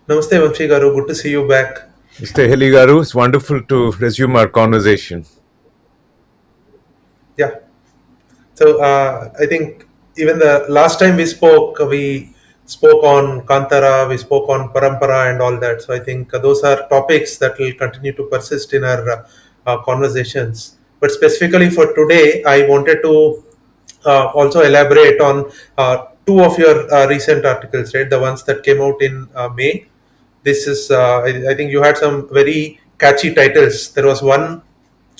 Namaste, Vamsee Garu. Good to see you back. Mr. Heligaru, it's wonderful to resume our conversation. Yeah. So I think even the last time we spoke on Kantara, we spoke on Parampara and all that. So I think those are topics that will continue to persist in our conversations. But specifically for today, I wanted to also elaborate on two of your recent articles, right? The ones that came out in May. This is, I think you had some very catchy titles. There was one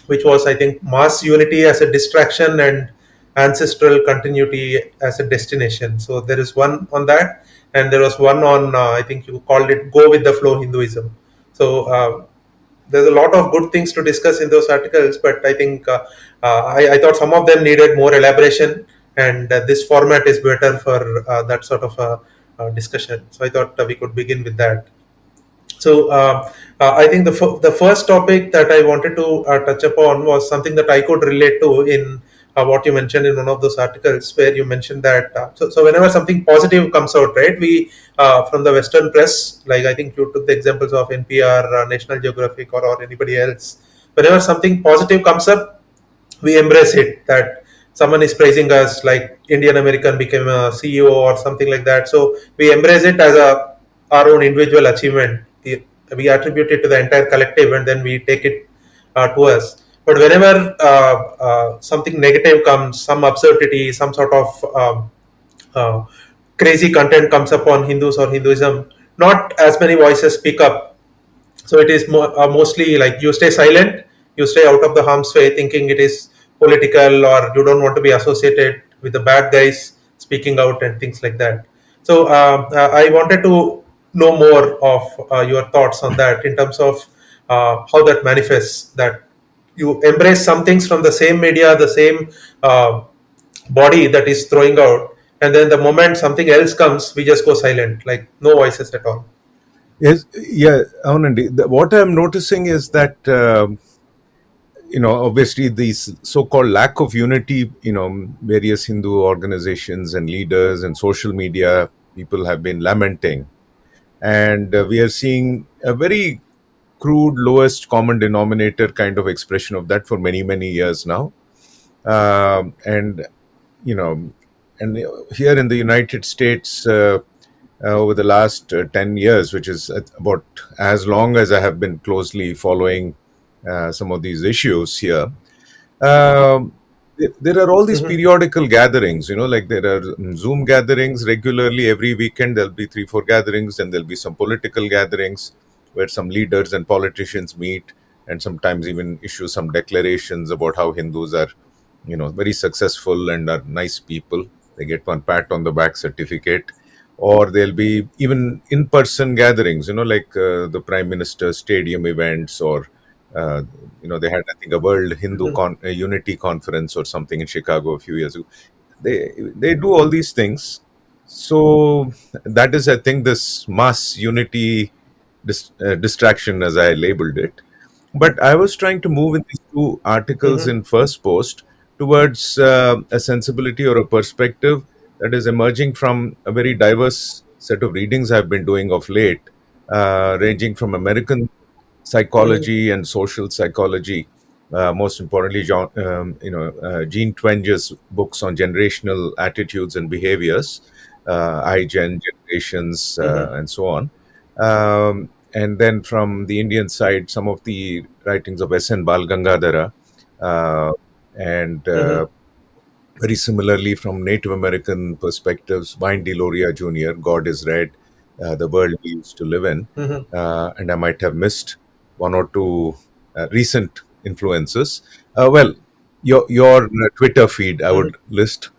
which was, I think, mass unity as a distraction and ancestral continuity as a destination. So there is one on that, and there was one on, I think you called it "Go with the Flow Hinduism." So there's a lot of good things to discuss in those articles, but I think I thought some of them needed more elaboration, and this format is better for that sort of a discussion. So I thought we could begin with that. So I think the first topic that I wanted to touch upon was something that I could relate to in what you mentioned in one of those articles, where you mentioned that so whenever something positive comes out, right, we from the Western press, like I think you took the examples of NPR, National Geographic, or anybody else. Whenever something positive comes up, we embrace it. That someone is praising us, like Indian American became a CEO or something like that. So we embrace it as a our own individual achievement. We attribute it to the entire collective, and then we take it to us. But whenever something negative comes, some absurdity, some sort of uh, crazy content comes up on Hindus or Hinduism, not as many voices speak up. So it is mostly like you stay silent, you stay out of the harm's way, thinking it is political, or you don't want to be associated with the bad guys speaking out and things like that. So I wanted to know more of your thoughts on that, in terms of how that manifests, that you embrace some things from the same media, the same body that is throwing out, and then the moment something else comes, we just go silent, like no voices at all. Yes, yeah, Anandi. What I'm noticing is that obviously these so-called lack of unity, various Hindu organizations and leaders and social media people have been lamenting, and we are seeing a very crude, lowest common denominator kind of expression of that for many, many years now, and you know, and here in the United States. Over the last 10 years, which is about as long as I have been closely following some of these issues here. Um, there are all these Hmm. periodical gatherings, like there are Zoom gatherings regularly every weekend. There'll be three, four gatherings, and there'll be some political gatherings where some leaders and politicians meet and sometimes even issue some declarations about how Hindus are, very successful and are nice people. They get one pat on the back certificate. Or there'll be even in-person gatherings, like the Prime Minister's stadium events, or uh, they had, I think, a World Unity Conference or something in Chicago a few years ago. They do all these things. So that is, I think, this mass unity distraction, as I labeled it. But I was trying to move in these two articles Hmm. in first post towards a sensibility or a perspective that is emerging from a very diverse set of readings I've been doing of late, ranging from American Hmm. psychology and social psychology. Most importantly, Gene Twenge's books on generational attitudes and behaviors, iGen, generations, Hmm. and so on. And then from the Indian side, some of the writings of S.N. Balgangadhara, uh, and Hmm. very similarly from Native American perspectives, Vine Deloria Jr., God is Red, The World We Used to Live In. Hmm. And I might have missed one or two recent influences. Well, your Twitter feed I Hmm. would list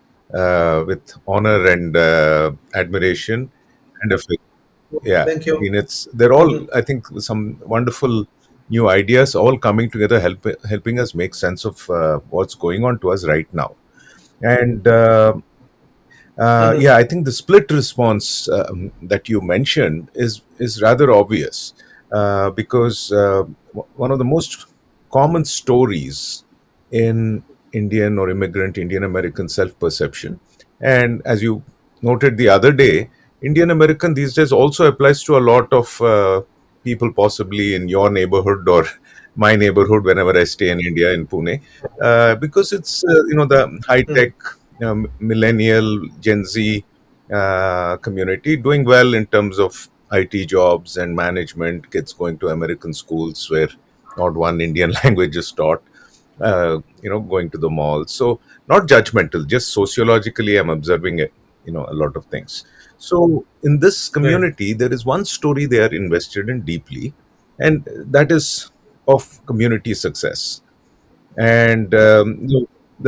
with honor and admiration, and if yeah, Thank I you. mean, they're all, Hmm. I think, some wonderful new ideas all coming together, helping us make sense of what's going on to us right now. And Hmm. yeah, I think the split response that you mentioned is rather obvious, because one of the most common stories in Indian or immigrant Indian American self perception, and as you noted the other day, Indian American these days also applies to a lot of people, possibly in your neighborhood or my neighborhood whenever I stay in India, in Pune, because it's the high Mhm. tech millennial Gen Z community doing well in terms of IT jobs and management. Kids going to American schools where not one Indian language is taught. Going to the mall. So not judgmental, just sociologically, I'm observing it. A lot of things. So in this Right. community, there is one story they are invested in deeply, and that is of community success. And the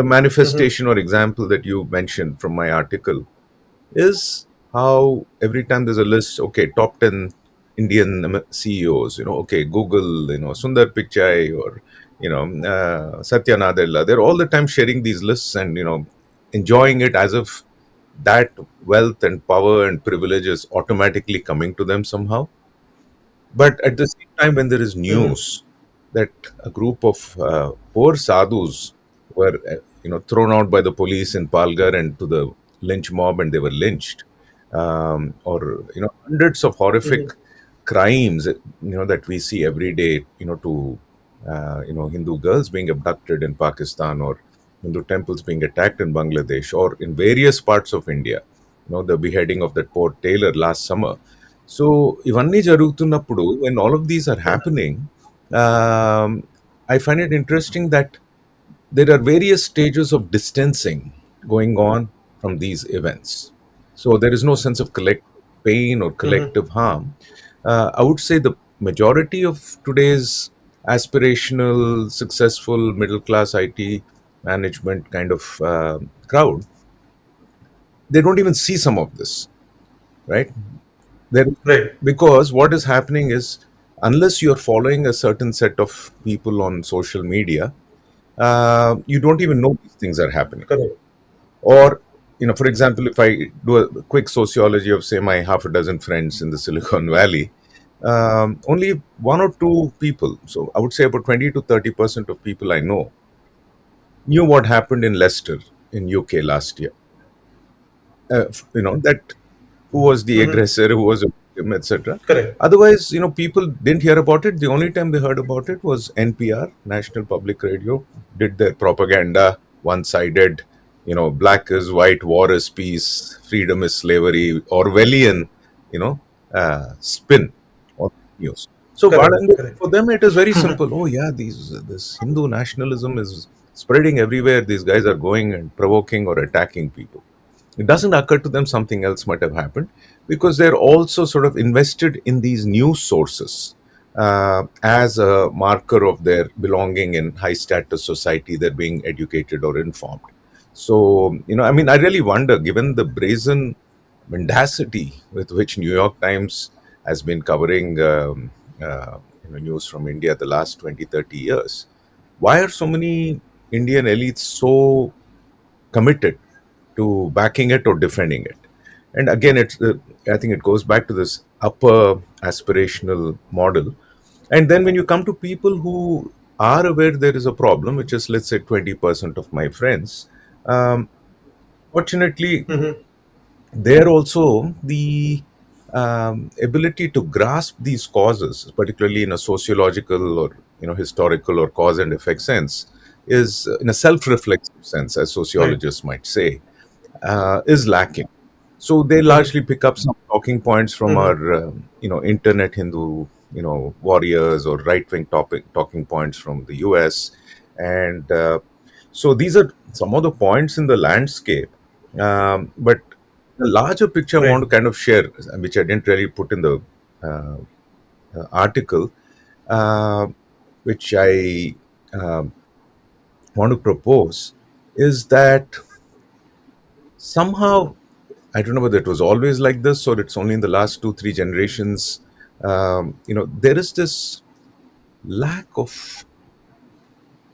Mhm. manifestation or example that you mentioned from my article is how every time there's a list, okay, top 10 Indian CEOs, okay, Google, Sundar Pichai or, Satya Nadella, they're all the time sharing these lists and, enjoying it as if that wealth and power and privilege is automatically coming to them somehow. But at the same time, when there is Mhm. news that a group of poor sadhus were, thrown out by the police in Palghar and to the lynch mob, and they were lynched, or hundreds of horrific Mhm. crimes, that we see every day, to Hindu girls being abducted in Pakistan, or Hindu temples being attacked in Bangladesh, or in various parts of India. The beheading of that poor tailor last summer. So ఇవన్నీ జరుగుతున్నప్పుడు when all of these are happening, um, I find it interesting that there are various stages of distancing going on from these events. So there is no sense of collective pain or Mhm. collective harm. I would say the majority of today's aspirational, successful, middle class IT management kind of crowd, they don't even see some of this, right? There, Right. because what is happening is, unless you're following a certain set of people on social media, you don't even know these things are happening. Correct. Or, for example, if I do a quick sociology of, say, my half a dozen friends in the Silicon Valley, only one or two people, so I would say about 20 to 30% of people I know, knew what happened in Leicester in UK last year. That who was the Mhm. aggressor, who was a victim, etc. Correct. Otherwise, people didn't hear about it. The only time they heard about it was NPR, National Public Radio, did their propaganda, one-sided, black is white, war is peace, freedom is slavery, Orwellian, spin on news. So Correct. Correct. for them, it is very simple. Oh yeah, this Hindu nationalism is spreading everywhere. These guys are going and provoking or attacking people. It doesn't occur to them something else might have happened, because they're also sort of invested in these news sources as a marker of their belonging in high status society. They're being educated or informed. So, I mean, I really wonder, given the brazen mendacity with which New York Times has been covering news from India the last 20, 30 years, why are so many Indian elites so committed to backing it or defending it? And again, I think it goes back to this upper aspirational model. And then when you come to people who are aware there is a problem, which is, let's say, 20% of my friends, um, fortunately, Mhm. there also the ability to grasp these causes, particularly in a sociological or historical or cause and effect sense, is in a self-reflexive sense, as Right. sociologists might say, is lacking. So they Mhm. largely pick up some talking points from Mhm. our, internet Hindu, warriors, or right-wing talking points from the US, and so these are some of the points in the landscape. But the larger picture I want Right. to kind of share, which I didn't really put in the uh, article, uh, which I um want to propose, is that somehow, I don't know whether it was always like this or it's only in the last two, three generations. There is this lack of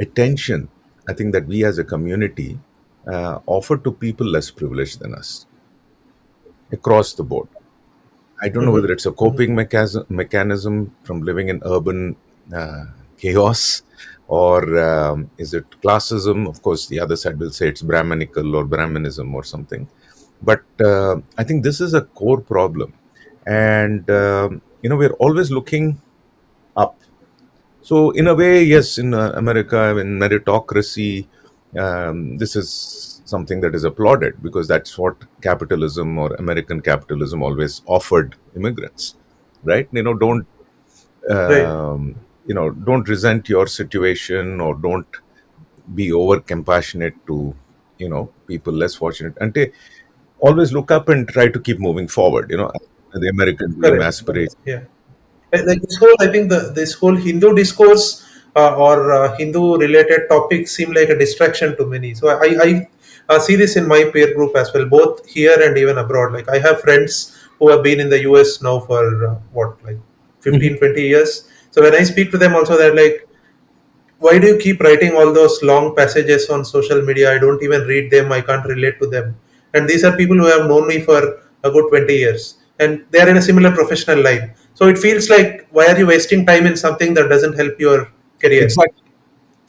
attention, I think, that we as a community offer to people less privileged than us across the board. I don't know Mhm. whether it's a Mhm. coping mechanism from living in urban uh, chaos, or is it classism? Of course, the other side will say it's Brahmanical or Brahmanism or something. But I think this is a core problem. And, we're always looking up. So, in a way, yes, in America, in meritocracy, this is something that is applauded because that's what capitalism or American capitalism always offered immigrants, right? Right. Don't resent your situation, or don't be over compassionate to people less fortunate, and they always look up and try to keep moving forward. The American dream Correct. aspiration. Yeah. Like this whole, I think this whole Hindu discourse or Hindu related topics seem like a distraction to many. So I see this in my peer group as well, both here and even abroad. Like I have friends who have been in the US now for what, like Mhm. 15, 20 years. So when I speak to them also, they're like, why do you keep writing all those long passages on social media? I don't even read them. I can't relate to them. And these are people who have known me for a good 20 years. And they are in a similar professional line. So it feels like, why are you wasting time in something that doesn't help your career? Exactly.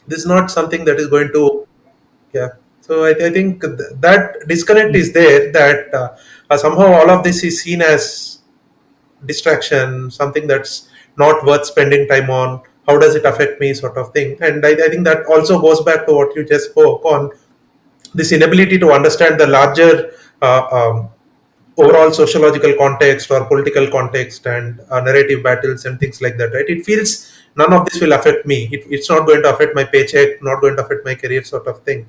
This is not something that is going to, yeah. So I think that disconnect is there, that somehow all of this is seen as distraction, something that's not worth spending time on. How does it affect me, sort of thing. And I think that also goes back to what you just spoke on, this inability to understand the larger overall sociological context or political context and narrative battles and things like that, right? It feels none of this will affect me. It's not going to affect my paycheck, not going to affect my career, sort of thing.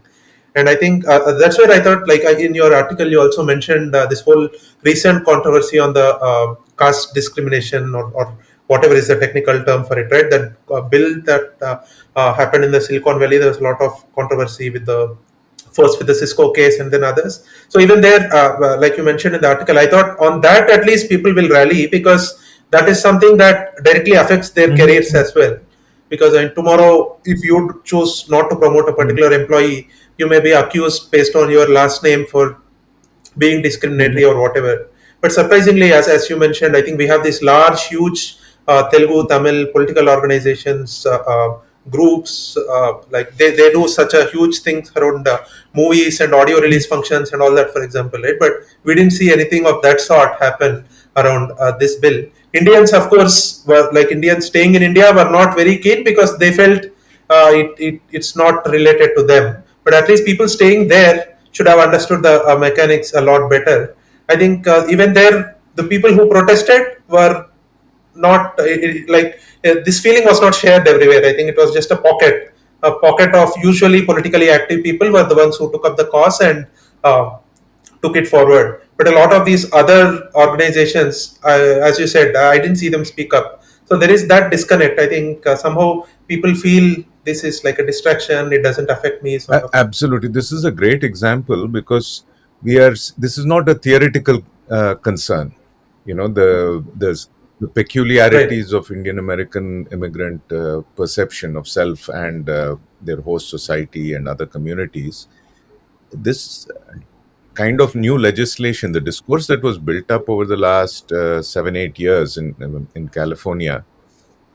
And I think that's where I thought, like, in your article, you also mentioned this whole recent controversy on the caste discrimination, or whatever is the technical term for it, right? That bill that happened in the Silicon Valley. There was a lot of controversy with the, first with the Cisco case and then others. So even there, like you mentioned in the article, I thought on that at least people will rally, because that is something that directly affects their careers Mhm. as well. Because tomorrow, if you choose not to promote a Mhm. particular employee, you may be accused based on your last name for being Mhm. discriminatory or whatever. But surprisingly, as you mentioned, I think we have these large, huge Telugu, Tamil political organizations, groups, like they do such a huge things around movies and audio release functions and all that, for example, right? But we didn't see anything of that sort happen around this bill. Indians, of course, were like Indians staying in India were not very keen, because they felt it's not related to them. But at least people staying there should have understood the mechanics a lot better. I think even there, the people who protested were not like this feeling was not shared everywhere. I think it was just a pocket of usually politically active people were the ones who took up the cause and took it forward. But a lot of these other organizations, as you said, I didn't see them speak up. So there is that disconnect. I think somehow people feel this is like a distraction. It doesn't affect me, sort of thing. Absolutely, this is a great example because this is not a theoretical concern. The Right. peculiarities of Indian American immigrant perception of self and their host society and other communities. This kind of new legislation, the discourse that was built up over the last 7 8 years in California,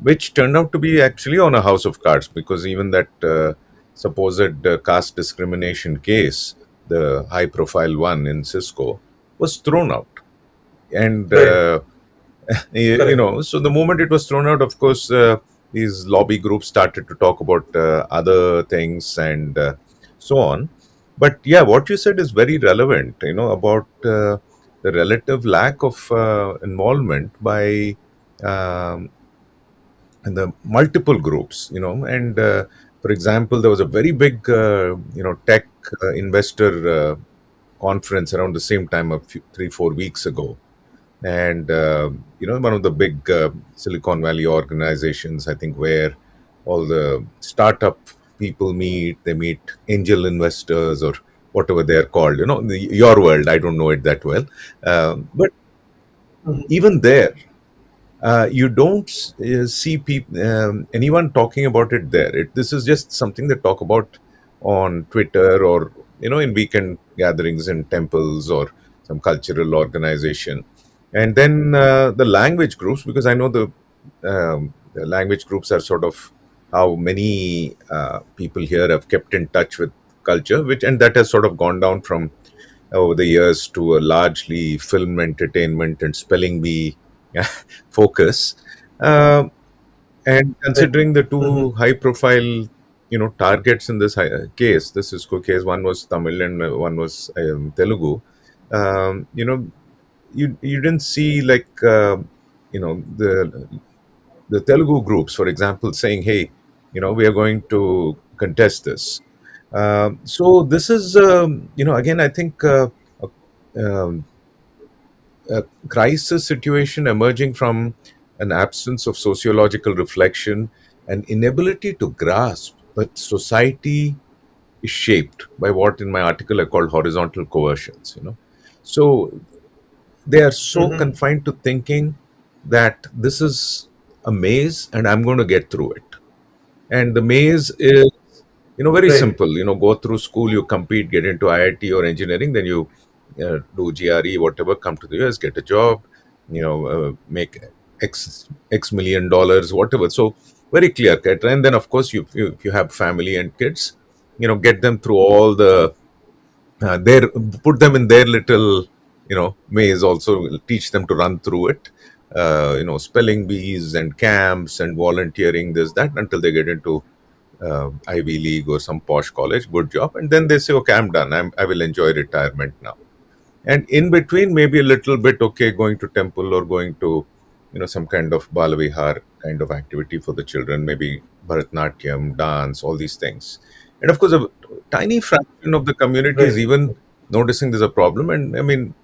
which turned out to be actually on a house of cards, because even that supposed caste discrimination case, the high profile one in Cisco, was thrown out. And Right. Correct. so the moment it was thrown out, of course, these lobby groups started to talk about other things and so on. But yeah, what you said is very relevant, about the relative lack of involvement by um, the multiple groups, and for example, there was a very big tech investor conference around the same time, 3 4 weeks ago. And one of the big Silicon Valley organizations, I think, where all the startup people meet, they meet angel investors or whatever they're called, your world, I don't know it that well. But Mhm. even there, you don't see anyone talking about it there. This is just something they talk about on Twitter, or in weekend gatherings in temples or some cultural organization. And then the language groups, because I know the language groups are sort of how many people here have kept in touch with culture, which and that has sort of gone down from over the years to a largely film entertainment and spelling bee focus. Um and Right. considering the Hmm. two high profile, targets in this case, this is case, one was Tamil and one was Telugu. You didn't see like, you know, the Telugu groups, for example, saying, "Hey, we are going to contest this." So this is, again, I think, a, um, a crisis situation emerging from an absence of sociological reflection and inability to grasp that society is shaped by what in my article I called horizontal coercions. So they are so Hmm. confined to thinking that this is a maze and I'm going to get through it. And the maze is, very Right. simple. Go through school, you compete, get into IIT or engineering, then you do GRE, whatever, come to the US, get a job, make X million dollars, whatever. So very clear cut. And then, of course, if you have family and kids, get them through all the their put them in their little maze, also teach them to run through it, spelling bees and camps and volunteering, this that, until they get into Ivy League or some posh college, good job, and then they say, okay, I'm done, I will enjoy retirement now. And in between, maybe a little bit, okay, going to temple or going to some kind of balavihar kind of activity for the children, maybe Bharatnatyam, dance, all these things. And of course, a tiny fraction of the community is Right. even noticing there's a problem. And I mean,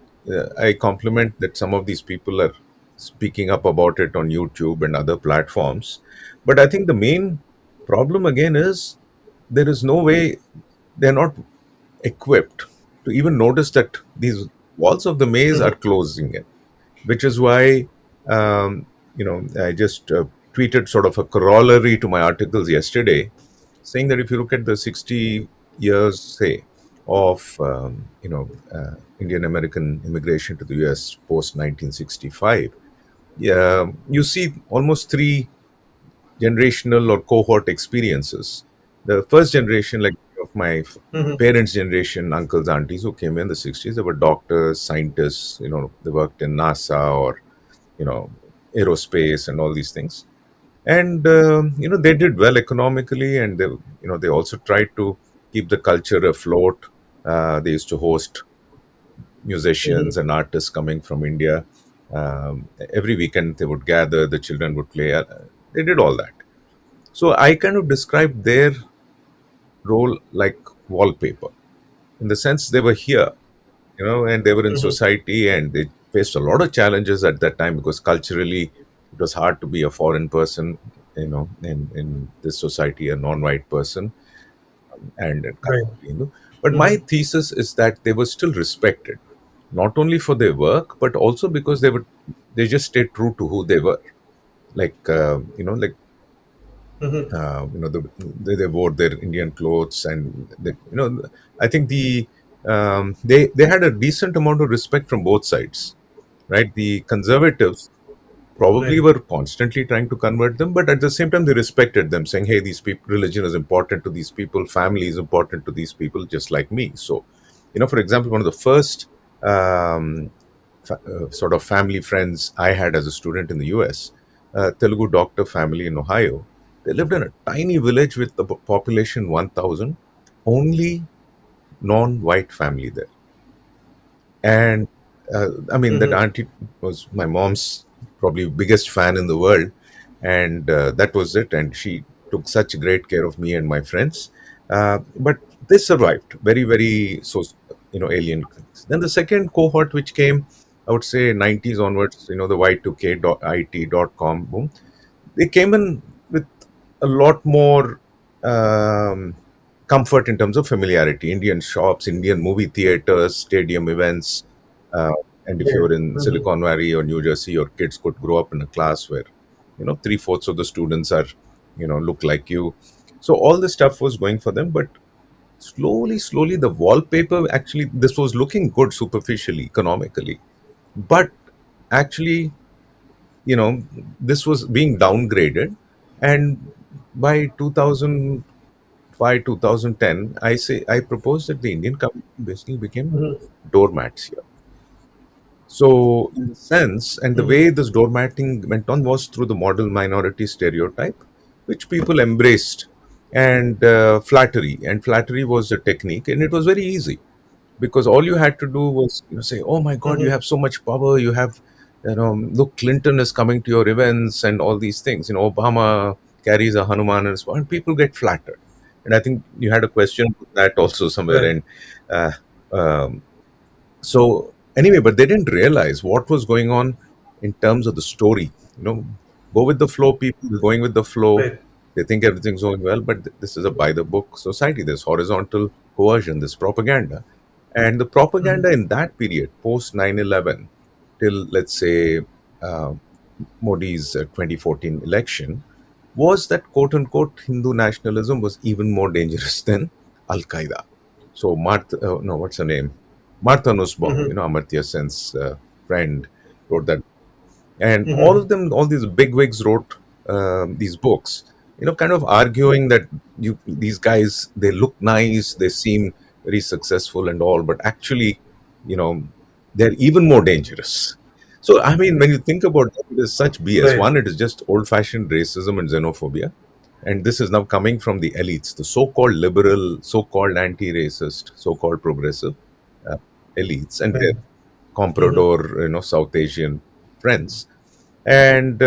I compliment that some of these people are speaking up about it on YouTube and other platforms. But I think the main problem again is there is no way, they're not equipped to even notice that these walls of the maze are Hmm. closing in, which is why, I just tweeted sort of a corollary to my articles yesterday, saying that if you look at the 60 years, say, of Indian American immigration to the US post 1965, yeah, you see almost three generational or cohort experiences. The first generation, like of my Hmm. parents' generation, uncles, aunties who came in the 60s, they were doctors, scientists, they worked in NASA or, you know, aerospace and all these things. And, they did well economically, and they also tried to keep the culture afloat. They used to host Hmm. musicians and artists coming from India. Every weekend they would gather, the children would play. They did all that. So I kind of described their role like wallpaper, in the sense they were here, and they were in Hmm. society, and they faced a lot of challenges at that time because culturally it was hard to be a foreign person, in this society, a non-white person, and Right. culturally Hindu. But my Hmm. thesis is that they were still respected, not only for their work, but also because they just stayed true to who they were. Like, like, Hmm. they wore their Indian clothes, and I think they had a decent amount of respect from both sides, right? The conservatives probably Right. were constantly trying to convert them, but at the same time they respected them, saying, "Hey, these people, religion is important to these people, family is important to these people, just like me." So, for example, one of the first sort of family friends I had as a student in the US, Telugu doctor family in Ohio. They lived in a tiny village with the population 1,000, only non-white family there. And I mean, that Hmm. auntie was my mom's probably biggest fan in the world, and that was it. And she took such great care of me and my friends. But they survived very, very, so alien things. Then the second cohort, which came, I would say, 90s onwards, the Y2K IT.com boom, they came in with a lot more comfort in terms of familiarity. Indian shops, Indian movie theaters, stadium events. Uh, and if Right. you're in Hmm. Silicon Valley or New Jersey, your kids could grow up in a class where, three-fourths of the students are, look like you. So all this stuff was going for them. But slowly, slowly, the wallpaper actually, this was looking good superficially, economically. But actually, this was being downgraded. And by 2005 by 2010, I proposed that the Indian community basically became Mhm. doormats here. So, in the sense, and the Mhm. way this doormatting went on was through the model minority stereotype, which people embraced, and flattery. And flattery was the technique, and it was very easy because all you had to do was, say, "Oh my God, you Mhm. have so much power! You have, look, Clinton is coming to your events, and all these things. Obama carries a Hanuman, and people get flattered." And I think you had a question on that also somewhere, Right. and uh, um, so anyway, but they didn't realize what was going on in terms of the story. Go with the flow. People going with the flow. Right. They think everything's going well, but this is a by the book society. There's horizontal coercion, there's propaganda, and the Mhm. propaganda in that period, post 9/11, till let's say uh, Modi's 2014 election, was that quote unquote Hindu nationalism was even more dangerous than Al Qaeda. So Martha, no, what's her name? Martha Nussbaum, Mhm. Amartya Sen's friend, wrote that, and all Mhm. of them, all these bigwigs wrote these books, kind of arguing that these guys, they look nice, they seem very successful and all, but actually, you know, they're even more dangerous. So I mean, when you think about it, it is such BS. Right. One, it is just old-fashioned racism and xenophobia, and this is now coming from the elites, the so-called liberal, so-called anti-racist, so-called progressive uh, elites, and their Right. Mhm. comprador, South Asian friends, and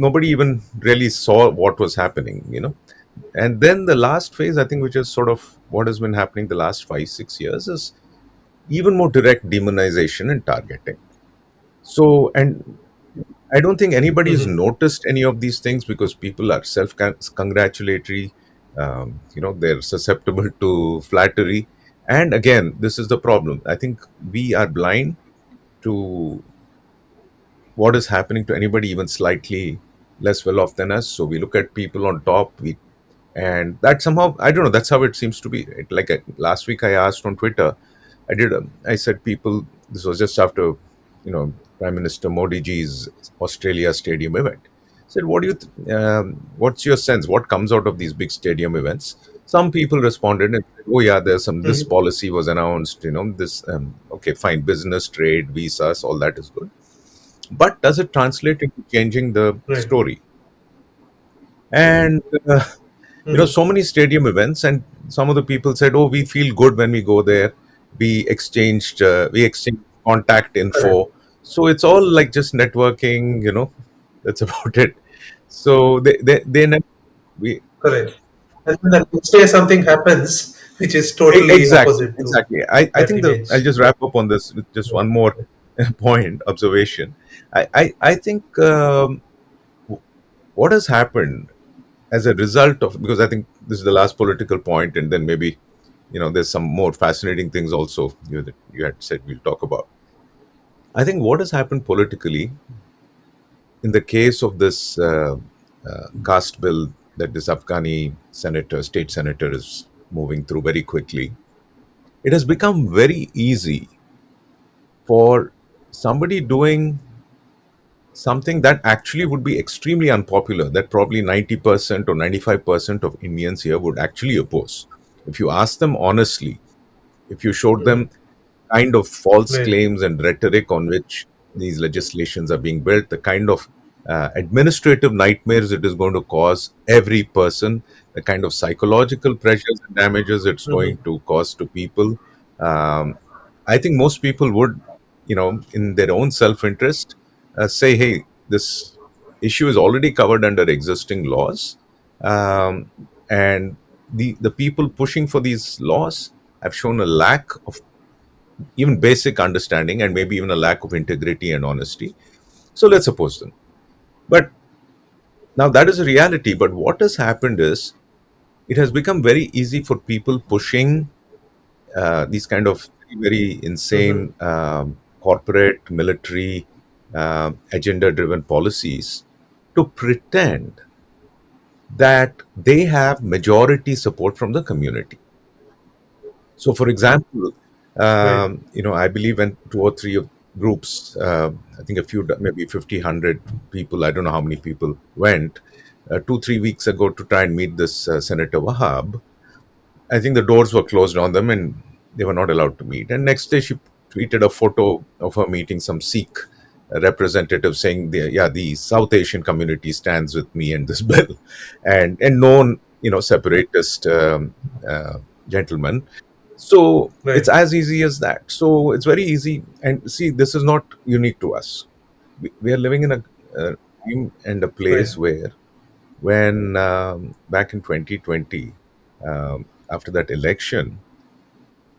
nobody even really saw what was happening. And then the last phase, I think, which is sort of what has been happening the last 5 6 years, is even more direct demonization and targeting. So, and I don't think anybody has Mhm. noticed any of these things because people are self congratulatory. They're susceptible to flattery. And again, this is the problem. I think we are blind to what is happening to anybody even slightly less well off than us. So we look at people on top, and that somehow, I don't know, that's how it seems to be. Like last week, I asked on Twitter, I said, people, this was just after, Prime Minister Modi ji's Australia stadium event. I said, what's your sense? What comes out of these big stadium events? Some people responded and said, oh yeah, this Mhm. policy was announced, okay, fine, business, trade, visas, all that is good. But does it translate into changing the Right. story? And Mhm. so many stadium events, and some of the people said, "Oh, we feel good when we go there. We exchanged contact Correct. info." So it's all like just networking. That's about it. So they never we Correct. And then the next day something happens which is totally exactly, opposite to exactly. I that think I'll image. just wrap up on this with just one more point observation. I think what has happened as a result of, because I think this is the last political point, and then maybe there's some more fascinating things also that you had said we'll talk about. I think what has happened politically in the case of this caste bill that this Afghani state senator is moving through very quickly, it has become very easy for somebody doing something that actually would be extremely unpopular, that probably 90% or 95% of Indians here would actually oppose. If you ask them honestly, if you showed Mhm. them kind of false Right. claims and rhetoric on which these legislations are being built, the kind of administrative nightmares it is going to cause every person, the kind of psychological pressures and damages it's going Mhm. to cause to people. Um, I think most people would, in their own self interest, say, hey, this issue is already covered under existing laws. Um, and the people pushing for these laws have shown a lack of even basic understanding and maybe even a lack of integrity and honesty. So let's oppose them. But now that is a reality. But what has happened is it has become very easy for people pushing these kind of very Mhm. insane corporate, military, agenda driven policies to pretend that they have majority support from the community. So, for example, Right. I believe when two or three of groups, I think a few, maybe 50, 100 people, I don't know how many people went 2, 3 weeks ago to try and meet this Senator Wahab. I think the doors were closed on them and they were not allowed to meet. And next day, she tweeted a photo of her meeting some Sikh representative saying, "Yeah, the South Asian community stands with me and this bill," and known, separatist gentleman. So it's Right. as easy as that. So it's very easy. And see, this is not unique to us. We are living in a time and a Right. place where, when back in 2020, after that election,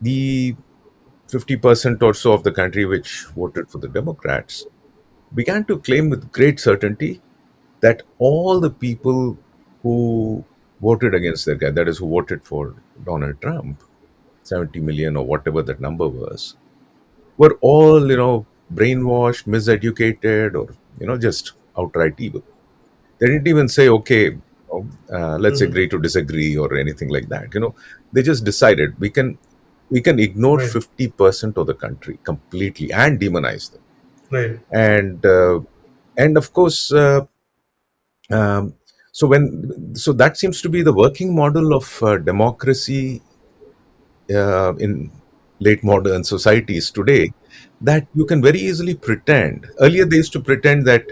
the 50% or so of the country which voted for the Democrats began to claim with great certainty that all the people who voted against that guy, that is, who voted for Donald Trump, 70 million or whatever that number was, were all, brainwashed, miseducated, or, just outright evil. They didn't even say, okay, let's Hmm. agree to disagree or anything like that. They just decided we can ignore Right. 50% of the country completely and demonize them. Right. And of course, um, so that seems to be the working model of democracy in late modern societies today, that you can very easily pretend. Earlier they used to pretend that,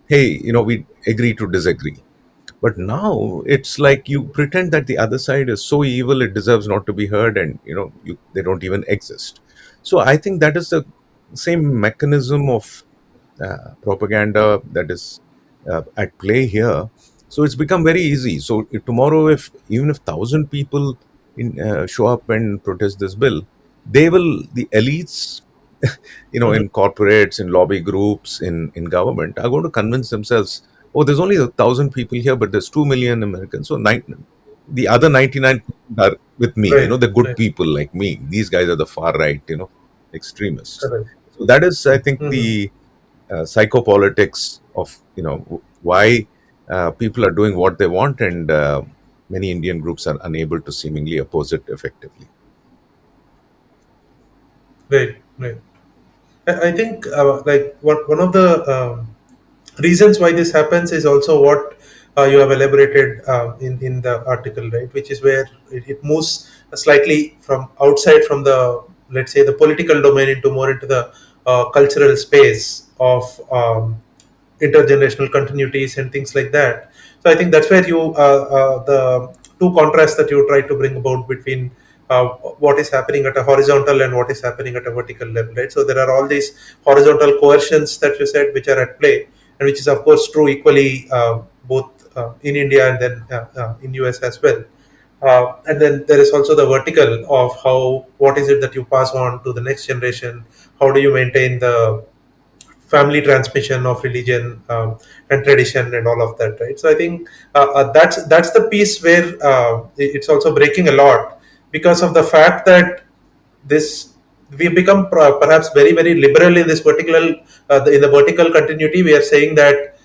hey, we agree to disagree. But now it's like you pretend that the other side is so evil it deserves not to be heard, and they don't even exist. So I think that is the same mechanism of propaganda that is at play here. So it's become very easy. So if tomorrow, if even if 1,000 people show up and protest this bill, the elites, Hmm. in corporates, in lobby groups, in government, are going to convince themselves, oh, there's only 1,000 people here, but there's 2 million Americans. So the other 99 are with me. Right. The good Right. people like me. These guys are the far right, extremists. Correct. So that is, I think, Hmm. the psychopolitics of why people are doing what they want, and many Indian groups are unable to seemingly oppose it effectively. Right. Right. I think like one of the reasons why this happens is also what you have elaborated in the article, right? Which is where it moves slightly from outside from the, let's say, the political domain into more into the cultural space of intergenerational continuities and things like that. So I think that's where the two contrasts that you try to bring about between what is happening at a horizontal and what is happening at a vertical level, right? So there are all these horizontal coercions that you said which are at play, and which is of course true equally both in India and then in US as well. And then there is also the vertical of how, what is it that you pass on to the next generation? How do you maintain the family transmission of religion and tradition and all of that, right? So I think that's the piece where it's also breaking a lot, because of the fact that this we become perhaps very very liberal in this particular in the vertical continuity. We are saying that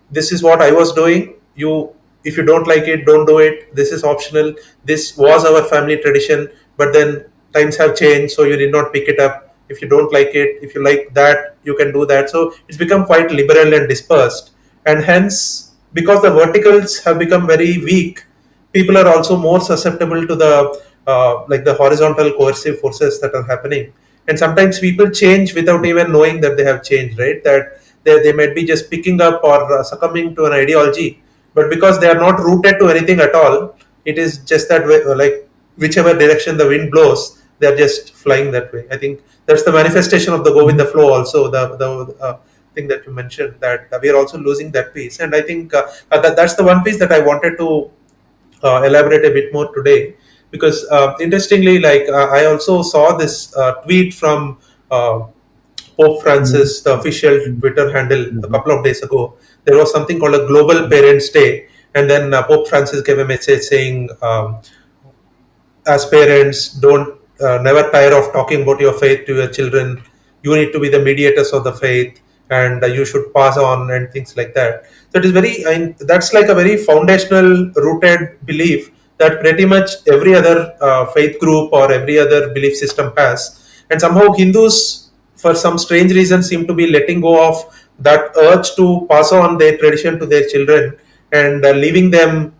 this is what I was doing. You, if you don't like it, don't do it. This is optional. This was our family tradition, but then times have changed, so you did not pick it up. If you don't like it, if you like that, you can do that. So it's become quite liberal and dispersed, and hence, because the verticals have become very weak, people are also more susceptible to the like the horizontal coercive forces that are happening. And sometimes people change without even knowing that they have changed, right? That they might be just picking up or succumbing to an ideology, but because they are not rooted to anything at all, it is just that way, like whichever direction the wind blows, they are just flying that way. I think that's the manifestation of the go with the flow also, the thing that you mentioned, that we are also losing that piece. And I think that's the one piece that I wanted to elaborate a bit more today, because interestingly, like I also saw this tweet from uh, Pope Francis, the official Twitter handle, a couple of days ago. There was something called a Global Parents Day, and then Pope Francis gave a message saying, as parents, don't never tire of talking about your faith to your children. You need to be the mediators of the faith, and you should pass on and things like that. So it is very, that's like a very foundational rooted belief that pretty much every other faith group or every other belief system has. And somehow Hindus, for some strange reason, seem to be letting go of that urge to pass on their tradition to their children, and leaving them,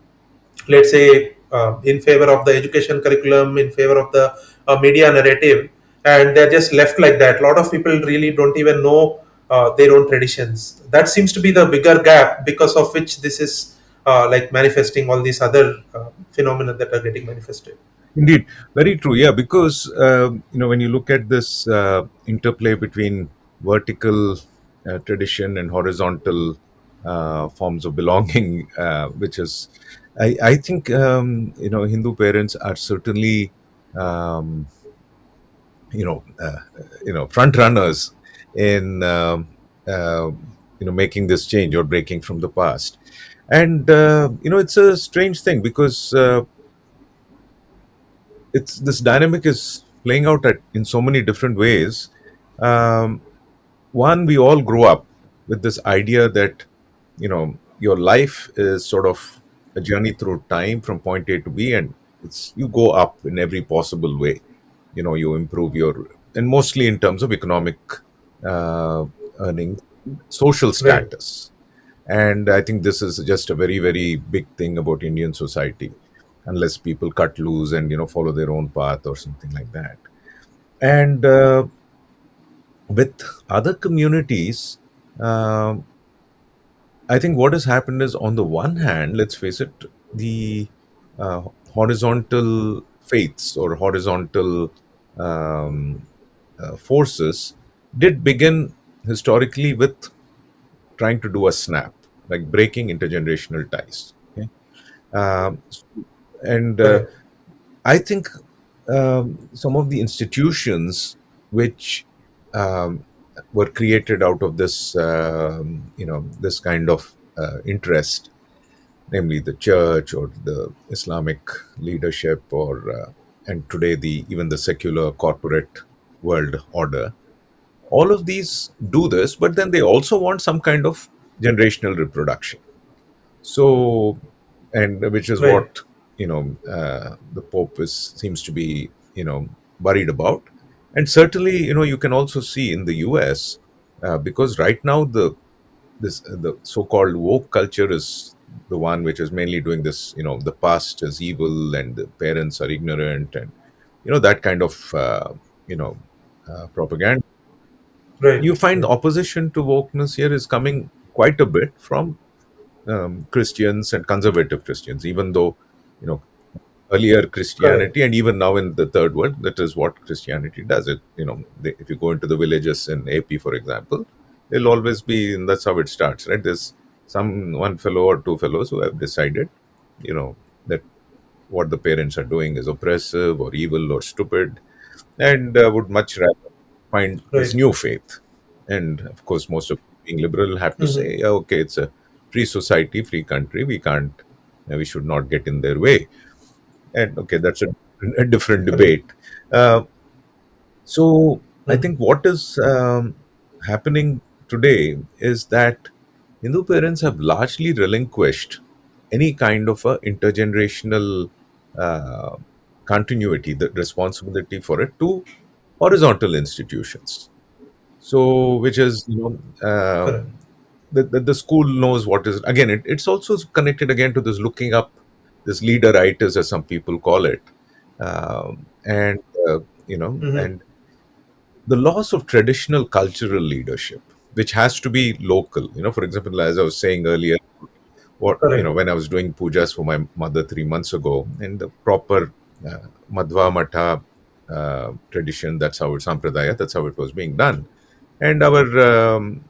let's say, in favor of the education curriculum, in favor of the media narrative, and they're just left like that. A lot of people really don't even know their own traditions. That seems to be the bigger gap, because of which this is like manifesting all these other phenomena that are getting manifested. Indeed, very true. Yeah, because when you look at this interplay between vertical tradition and horizontal forms of belonging, which is, I think, Hindu parents are certainly, um, front runners in, making this change or breaking from the past. And it's a strange thing because it's this dynamic is playing out in so many different ways. Um, One, we all grow up with this idea that your life is sort of a journey through time from point A to B, and it's you go up in every possible way. You improve your, and mostly in terms of economic uh, earnings, social Right, status. And I think this is just a very, very big thing about Indian society, unless people cut loose and follow their own path or something like that. And with other communities, um I think what has happened is, on the one hand, let's face it, the uh, horizontal faiths or horizontal um, forces did begin historically with trying to do a snap, like breaking intergenerational ties. Okay? Um, and right, I think some of the institutions which um, were created out of this, this kind of interest, namely the church or the Islamic leadership, or and today the even the secular corporate world order. All of these do this, but then they also want some kind of generational reproduction. So, and which is right, what the Pope is seems to be worried about. And certainly, you can also see in the US, because right now the so-called woke culture is the one which is mainly doing this. The past is evil and the parents are ignorant, and that kind of you know propaganda. right, You find right. the opposition to wokeness here is coming quite a bit from Christians and conservative Christians, even though you know earlier Correct. Christianity, and even now in the third world, that is what Christianity does. If you go into the villages in AP, for example, there'll always be, and that's how it starts, right? There's some one fellow or two fellows who have decided, that what the parents are doing is oppressive or evil or stupid, and would much rather find this Right. new faith. And of course, most of being liberal have to Hmm. say, "Yeah, okay, it's a free society, free country. We can't, we should not get in their way." And okay, that's a different Correct. debate. Uh, so I Hmm. think what is happening today is that Hindu parents have largely relinquished any kind of a intergenerational uh, continuity, the responsibility for it, to horizontal institutions. So, which is, Correct. the school knows what is, again, it's also connected again to this looking up, this leaderitis, as some people call it. And, Hmm. and the loss of traditional cultural leadership, which has to be local. For example, as I was saying earlier, Correct. when I was doing pujas for my mother 3 months ago, in the proper Madhva Matha tradition, that's how it, Sampradaya, that's how it was being done. And our, um,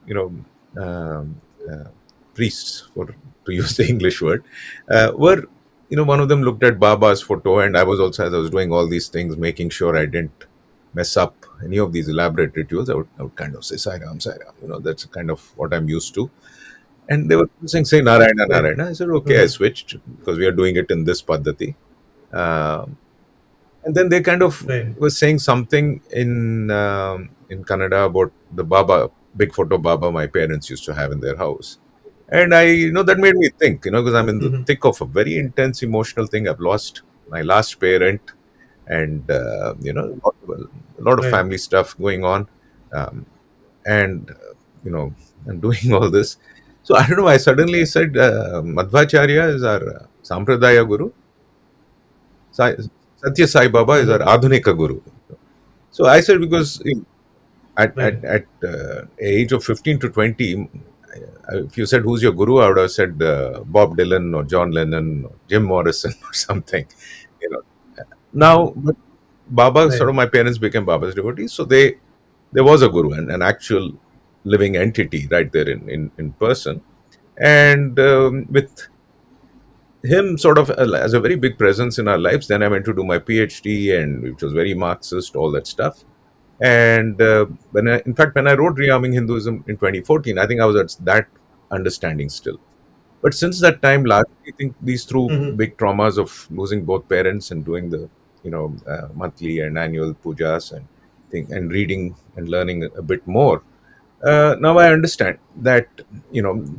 uh, priests, for to use the English word, were, one of them looked at Baba's photo, and I was also, as I was doing all these things, making sure I didn't mess up any of these elaborate rituals. I would kind of say Sai Ram, Sai Ram. That's kind of what I'm used to. And they were saying, say Narayana, Right. Narayana. I said, okay, I Hmm. switched because we are doing it in this Paddhati. Um, and then they kind of Right. was saying something in Kannada about the Baba, big photo Baba my parents used to have in their house. And that made me think, because I'm in the Hmm. thick of a very intense emotional thing. I've lost my last parent, and, a lot of Right. family stuff going on. Um, and, I'm doing all this. So I don't know, I suddenly said, Madhvacharya is our Sampradaya Guru. Satya Sai Baba is our Mm-hmm. Adhunika Guru. So I said, because Right. at age of 15 to 20, if you said who's your guru, I would have said Bob Dylan or John Lennon or Jim Morrison or something. You know. Now, but Baba, sort Right. of my parents became Baba's devotees, so there was a guru, and an actual living entity right there in person. And with him sort of as a very big presence in our lives, then I went to do my PhD, and which was very Marxist, all that stuff. And in fact, when I wrote Rearming Hinduism in 2014, I think I was at that understanding still. But since that time, largely, I think these through Mm-hmm. big traumas of losing both parents and doing the monthly and annual pujas and and reading and learning a bit more. Now I understand that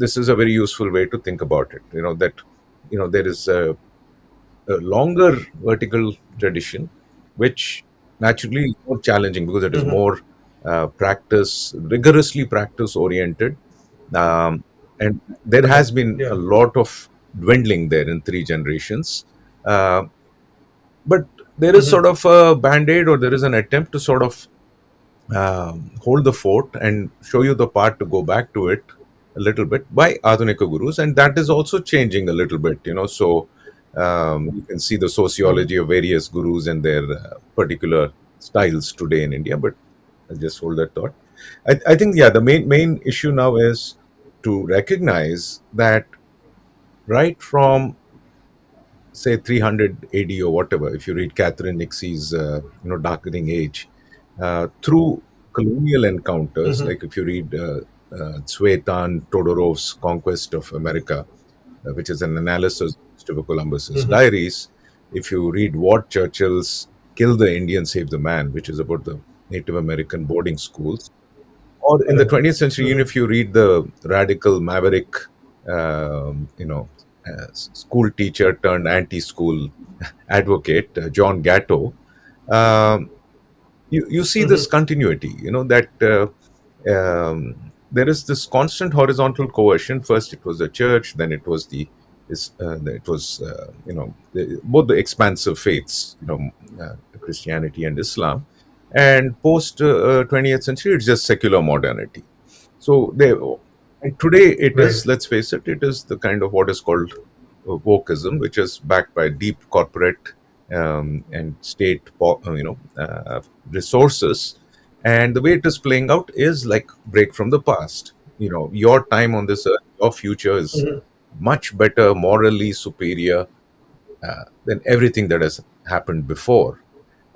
this is a very useful way to think about it. That there is a longer vertical tradition, which naturally is more challenging because it is Mm-hmm. more rigorously practice oriented. Um, and there has Correct. been a Yeah. lot of dwindling there in three generations. Uh, but there is Mm-hmm. sort of a band aid, or there is an attempt to sort of hold the fort and show you the path to go back to it a little bit by Adhunika Gurus, and that is also changing a little bit. So you can see the Mm-hmm. sociology of various gurus and their particular styles today in India. But I'll just hold that thought. I think, yeah, the main issue now is to recognize that right from say 300 AD or whatever, if you read Catherine Nixie's Darkening Age, through colonial encounters, Mm-hmm. like if you read Tsvetan Todorov's Conquest of America, which is an analysis of Christopher Columbus's Mm-hmm. diaries, if you read Ward Churchill's Kill the Indian, Save the Man, which is about the Native American boarding schools, or in the Correct. 20th century, even Mm-hmm. if you read the radical maverick, school teacher turned anti-school advocate, John Gatto, um, you see this Mm-hmm. continuity. That there is this constant horizontal coercion. First, it was the church, then it was it was both the expansive faiths, Christianity and Islam, and post 20th century, it's just secular modernity. So and today it Right. is, let's face it, it is the kind of what is called wokeism, which is backed by deep corporate and state, resources. And the way it is playing out is like break from the past. Your time on this earth, your future is Mm-hmm. much better, morally superior than everything that has happened before.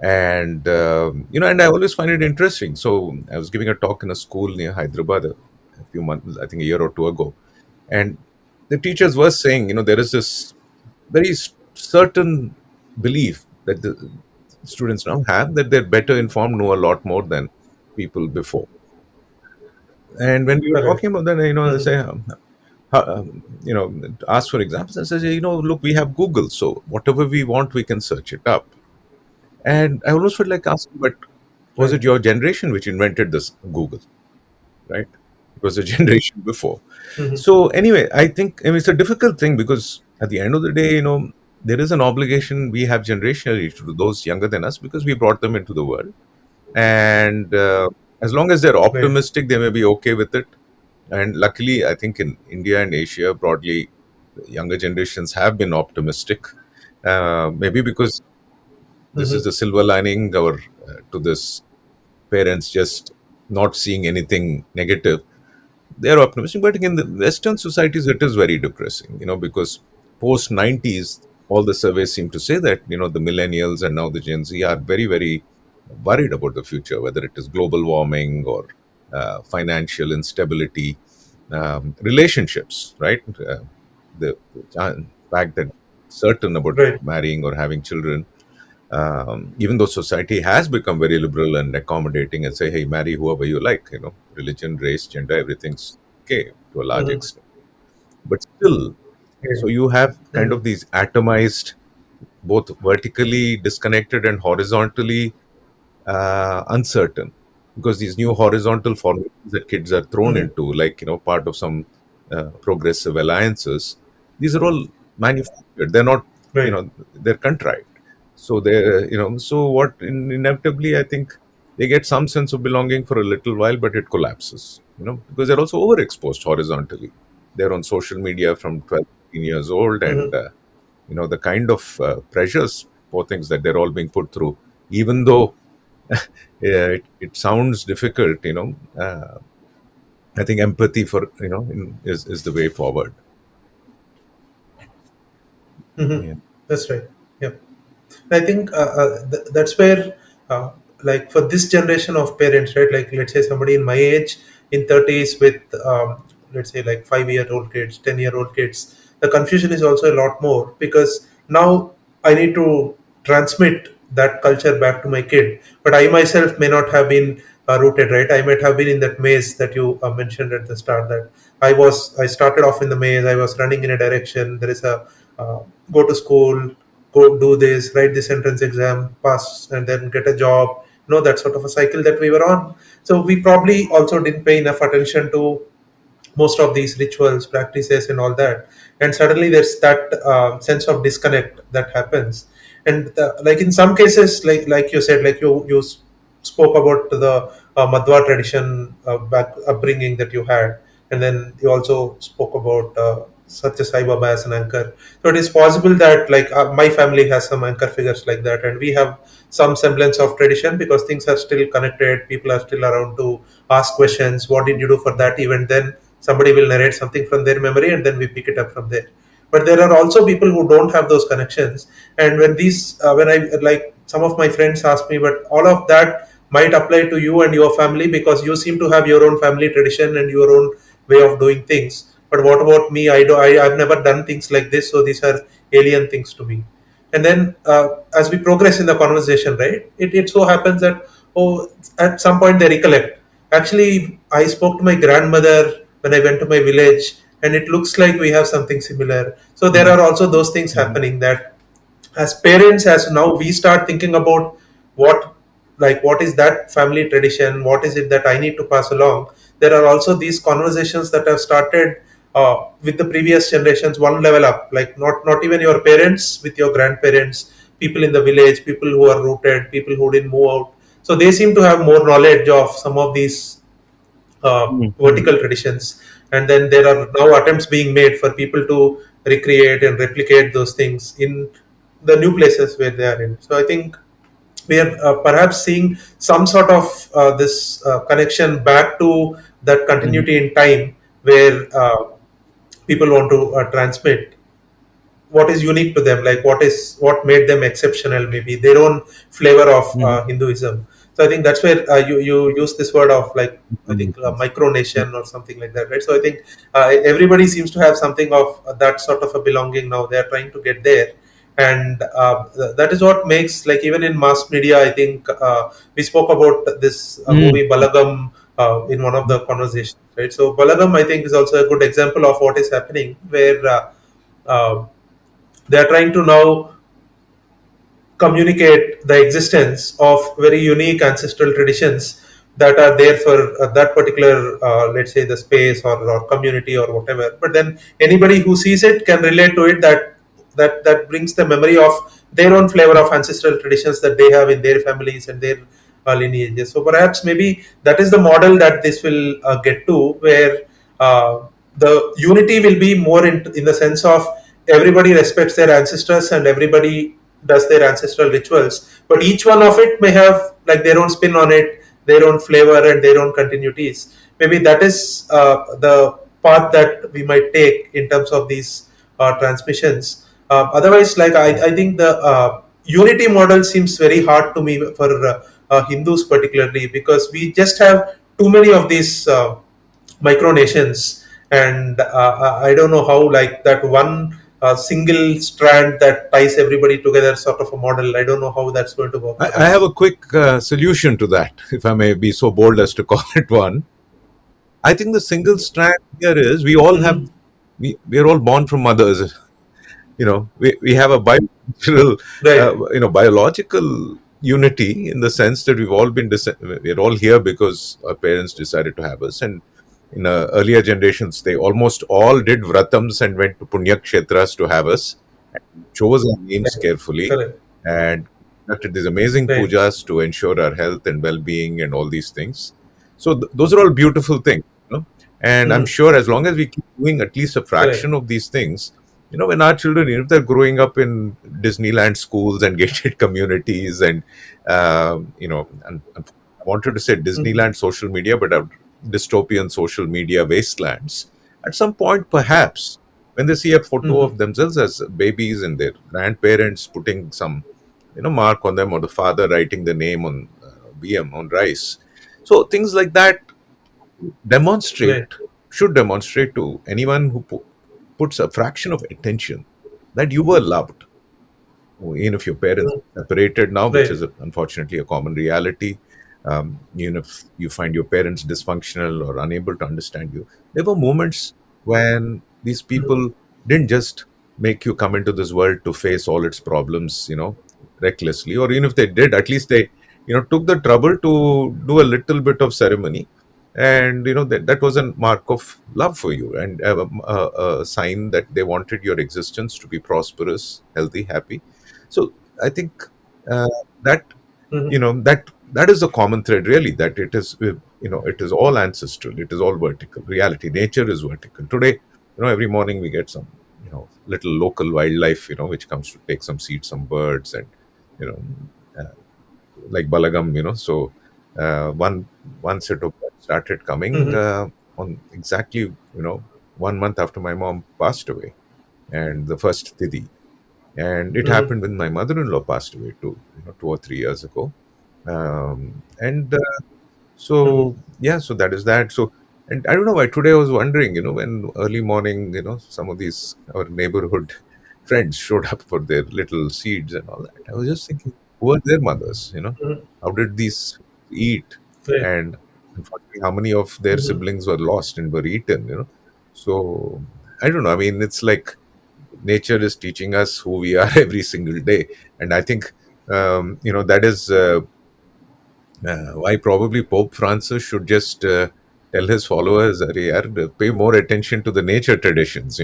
And and I always find it interesting. So I was giving a talk in a school near Hyderabad a few months, I think a year or two ago, and the teachers were saying, there is this very certain belief that the students now have, that they're better informed, know a lot more than people before. And when we were Correct. talking about that, they Mm-hmm. say, ask for examples, and say, look, we have Google, so whatever we want, we can search it up. And I almost felt like asking, but was it Right. your generation which invented this Google, right? It was a generation before. Mm-hmm. So anyway, I mean, it's a difficult thing because at the end of the day, there is an obligation we have generationally to those younger than us because we brought them into the world. And as long as they're Right. optimistic, they may be okay with it. And luckily, I think in India and Asia broadly, younger generations have been optimistic. Maybe because this is Mm-hmm. the silver lining, or to this parents just not seeing anything negative. They're optimistic, but in the Western societies, it is very depressing, because post 90s, all the surveys seem to say that, the millennials and now the Gen Z are very, very worried about the future, whether it is global warming or financial instability, relationships, right? The fact that certain about Right. marrying or having children, even though society has become very liberal and accommodating and say, hey, marry whoever you like, religion, race, gender, everything's okay to a large Mm-hmm. extent. But still, so Right. you have kind Mm-hmm. of these atomized, both vertically disconnected and horizontally uncertain, because these new horizontal formations that kids are thrown Mm-hmm. into, like, part of some progressive alliances, these are all manufactured. They're not, Right. they're contrived. So they, so what inevitably, I think they get some sense of belonging for a little while, but it collapses, because they're also overexposed horizontally. They're on social media from 12, 13 years old, and Mhm. the kind of pressures, poor things, that they're all being put through, even though yeah, it sounds difficult, I think empathy for, is the way forward. Mhm. Yeah. That's right. Yeah. I think that's where, uh, like for this generation of parents, right? Like let's say somebody in my age, in 30s, with let's say like 5-year-old kids, 10-year-old kids, the confusion is also a lot more because now I need to transmit that culture back to my kid, but I myself may not have been rooted, right? I might have been in that maze that you mentioned at the start. That I started off in the maze. I was running in a direction. There is a uh, go to school, go do this, write this entrance exam, pass, and then get a job. That sort of a cycle that we were on. So we probably also didn't pay enough attention to most of these rituals, practices, and all that. And suddenly there's that sense of disconnect that happens. And like in some cases, like you said, like you spoke about the Madhwa tradition back upbringing that you had, and then you also spoke about Satya Sai Baba as an anchor. So it is possible that like my family has some anchor figures like that, and we have some semblance of tradition because things are still connected. People are still around to ask questions. What did you do for that event? Then somebody will narrate something from their memory, and then we pick it up from there. But there are also people who don't have those connections, and when I like some of my friends ask me, but all of that might apply to you and your family because you seem to have your own family tradition and your own way of doing things. But what about me? I've never done things like this, so these are alien things to me. And then as we progress in the conversation, right, it so happens that, oh, at some point they recollect, actually I spoke to my grandmother when I went to my village, and it looks like we have something similar. So there Mhm. are also those things Mhm. happening that as parents, as now we start thinking about what, like what is that family tradition, what is it that I need to pass along. There are also these conversations that have started with the previous generations, one level up, like not even your parents, with your grandparents, people in the village, people who are rooted, people who didn't move out. So they seem to have more knowledge of some of these Mhm. vertical traditions. And then there are now attempts being made for people to recreate and replicate those things in the new places where they are in. So I think we are perhaps seeing some sort of this connection back to that Mhm. continuity in time, where people want to transmit what is unique to them, like what made them exceptional, maybe their own flavor of Mhm. Hinduism. So I think that's where you use this word of, like, I think Mhm. micronation or something like that, right? So I think everybody seems to have something of that sort of a belonging now. They are trying to get there, and that is what makes, like, even in mass media, I think we spoke about this Mhm. movie Balagam in one of the conversations, right? So Balagam, I think, is also a good example of what is happening, where uh, they are trying to now communicate the existence of very unique ancestral traditions that are there for that particular, let's say, the space, or community, or whatever. But then anybody who sees it can relate to it. That brings the memory of their own flavor of ancestral traditions that they have in their families and their lineages. So perhaps maybe that is the model that this will get to, where the unity will be more in the sense of everybody respects their ancestors and everybody does their ancestral rituals, but each one of it may have like their own spin on it, their own flavor, and their own continuities. Maybe that is the path that we might take in terms of these transmissions. Otherwise, like I think the unity model seems very hard to me for Hindus particularly, because we just have too many of these micronations, and I don't know how, like, that one single strand that ties everybody together, sort of a model. I don't know how that's going to work for I have us. a quick solution to that, if I may be so bold as to call it one. I think the single strand here is we all have, Hmm. we are all born from mothers. We have a biological, Right. biological unity, in the sense that we're all here because our parents decided to have us. And in earlier generations, they almost all did vratams and went to punya kshetras to have us, chose our names Right. carefully, Correct. and conducted these amazing Right. pujas to ensure our health and well-being and all these things. So those are all beautiful things, you know. And I'm Mm-hmm. sure as long as we keep doing at least a Correct. fraction of these things, when our children, if they're growing up in Disneyland schools and gated communities, and I wanted to say Mm-hmm. Disneyland social media, but dystopian social media wastelands. At some point, perhaps, when they see a photo Mm-hmm. of themselves as babies and their grandparents putting some, mark on them, or the father writing the name on BM on rice. So things like that demonstrate Right. should demonstrate to anyone who puts a fraction of attention that you were loved, even if your parents Mm-hmm. are separated now, which Right. is unfortunately a common reality. Even if you find your parents dysfunctional or unable to understand you, there were moments when these Mm-hmm. people didn't just make you come into this world to face all its problems, recklessly, or even if they did, at least they, took the trouble to do a little bit of ceremony. And that was a mark of love for you, and a sign that they wanted your existence to be prosperous, healthy, happy. So I think uh, that Mm-hmm. that is the common thread, really, that it is, it is all ancestral, it is all vertical. Reality, nature is vertical. Today, every morning we get some, little local wildlife, which comes to take some seeds, some birds, and you know uh, like Balagam, so one set of birds started coming Mm-hmm. on exactly, 1 month after my mom passed away, and the first Tithi. And it Mm-hmm. happened when my mother-in-law passed away too, 2 or 3 years ago. And Mm-hmm. so yeah, so that is that. So, and I don't know why today I was wondering, when early morning, some of these our neighborhood friends showed up for their little seeds and all that. I was just thinking, who are their mothers? Mm-hmm. How did these eat? Right. And unfortunately, how many of their Mm-hmm. siblings were lost and were eaten? So I don't know. I mean, it's like nature is teaching us who we are every single day, and I think that is why probably Pope Francis should just tell his followers, "Arey yaar, pay more attention to the nature traditions."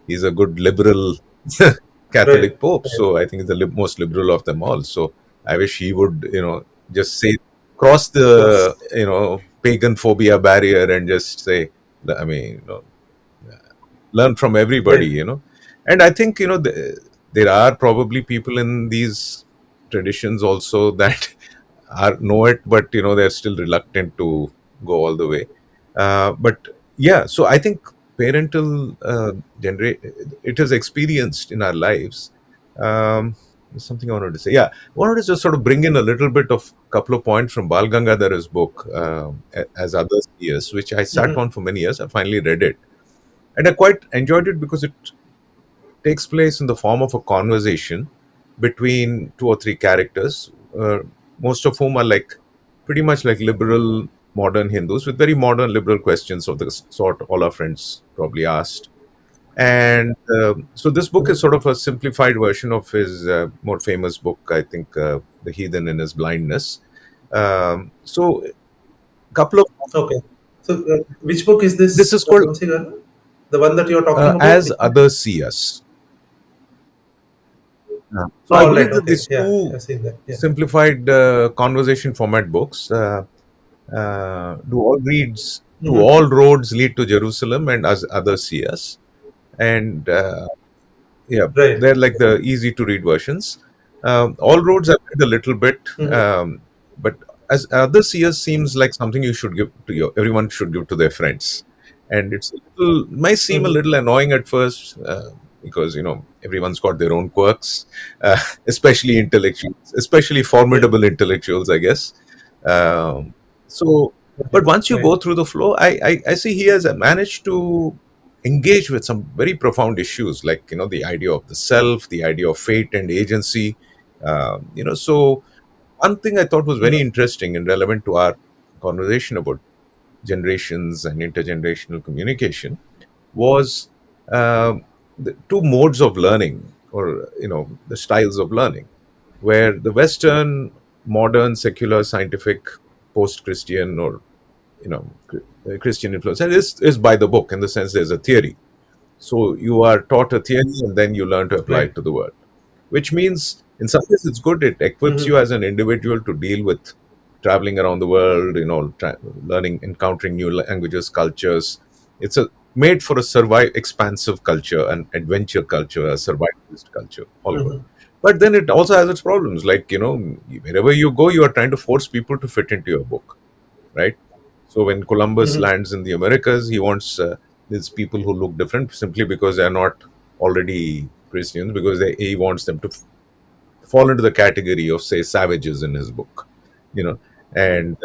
He's a good liberal Right. Catholic Pope, Right. so I think he's the most liberal of them all. So I wish he would, just say, cross Of course. the, pagan phobia barrier and just say, I mean, learn from everybody, Right. and I think, there are probably people in these traditions also that are know it, but they're still reluctant to go all the way. But yeah, so I think parental generate it is experienced in our lives. There's something I wanted to say. Yeah, I wanted to just sort of bring in a little bit of couple of points from Bal Gangadhar's book, as others years, which I sat Mm-hmm. on for many years. I finally read it, and I quite enjoyed it because it takes place in the form of a conversation between two or three characters, most of whom are like pretty much like liberal modern Hindus with very modern liberal questions of the sort all our friends probably asked. And so this book is sort of a simplified version of his more famous book, I think, The Heathen in His Blindness. So, couple of Okay. So, which book is this this, is called Vamsee Garden? The one that you're talking about? As Which one? Others See Us. So I All right. believe that Okay. these Yeah. two I've seen that. Yeah. simplified conversation format books, do all reads to Mm-hmm. all roads lead to Jerusalem and As Others See Us, and yeah, Right. they're like the easy to read versions. All roads I've read a little bit, Mm-hmm. but As Others See Us seems like something you should give to your everyone should give to their friends, and might seem a Mm-hmm. little annoying at first, because everyone's got their own quirks, uh, especially intellectuals, especially Right. formidable intellectuals, I guess. Um, so, but Right. once you Right. go through the flow, I see he has managed to engage with some very profound issues, like the idea of the self, the idea of fate and agency. So one thing I thought was very Mm-hmm. interesting and relevant to our conversation about generations and intergenerational communication was the two modes of learning, or the styles of learning, where the Western, modern, secular, scientific, post-Christian, or Christian influence is by the book, in the sense there's a theory. So you are taught a theory and then you learn to apply Right. it to the world, which means in some ways it's good. It equips Mm-hmm. you as an individual to deal with traveling around the world, learning, encountering new languages, cultures. It's a made for a survive expansive culture, an adventure culture, a survivalist culture, all good. Mm-hmm. But then it also has its problems. Like, wherever you go, you are trying to force people to fit into your book, right? So when Columbus Mm-hmm. lands in the Americas, he wants these people who look different simply because they are not already Christians, because he wants them to fall into the category of, say, savages in his book, you know. And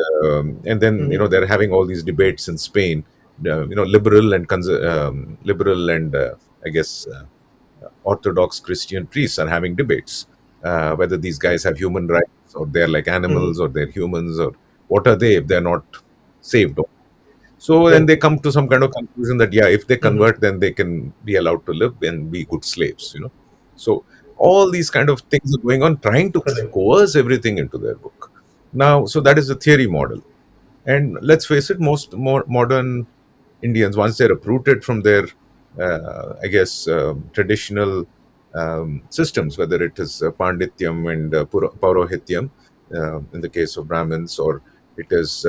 then, Mm-hmm. they're having all these debates in Spain, liberal and liberal and I guess Orthodox Christian priests are having debates whether these guys have human rights, or they're like Mm-hmm. animals, or they're humans, or what are they if they're not saved. So then Right. they come to some kind of conclusion that, yeah, if they Mm-hmm. convert, then they can be allowed to live and be good slaves. So all these kind of things are going on, trying to Correct. coerce everything into their book. Now, so that is the theory model. And let's face it, most more modern Indians, once they're uprooted from their, I guess, traditional systems, whether it is Pandityam and Paurohityam in the case of Brahmins, or it is,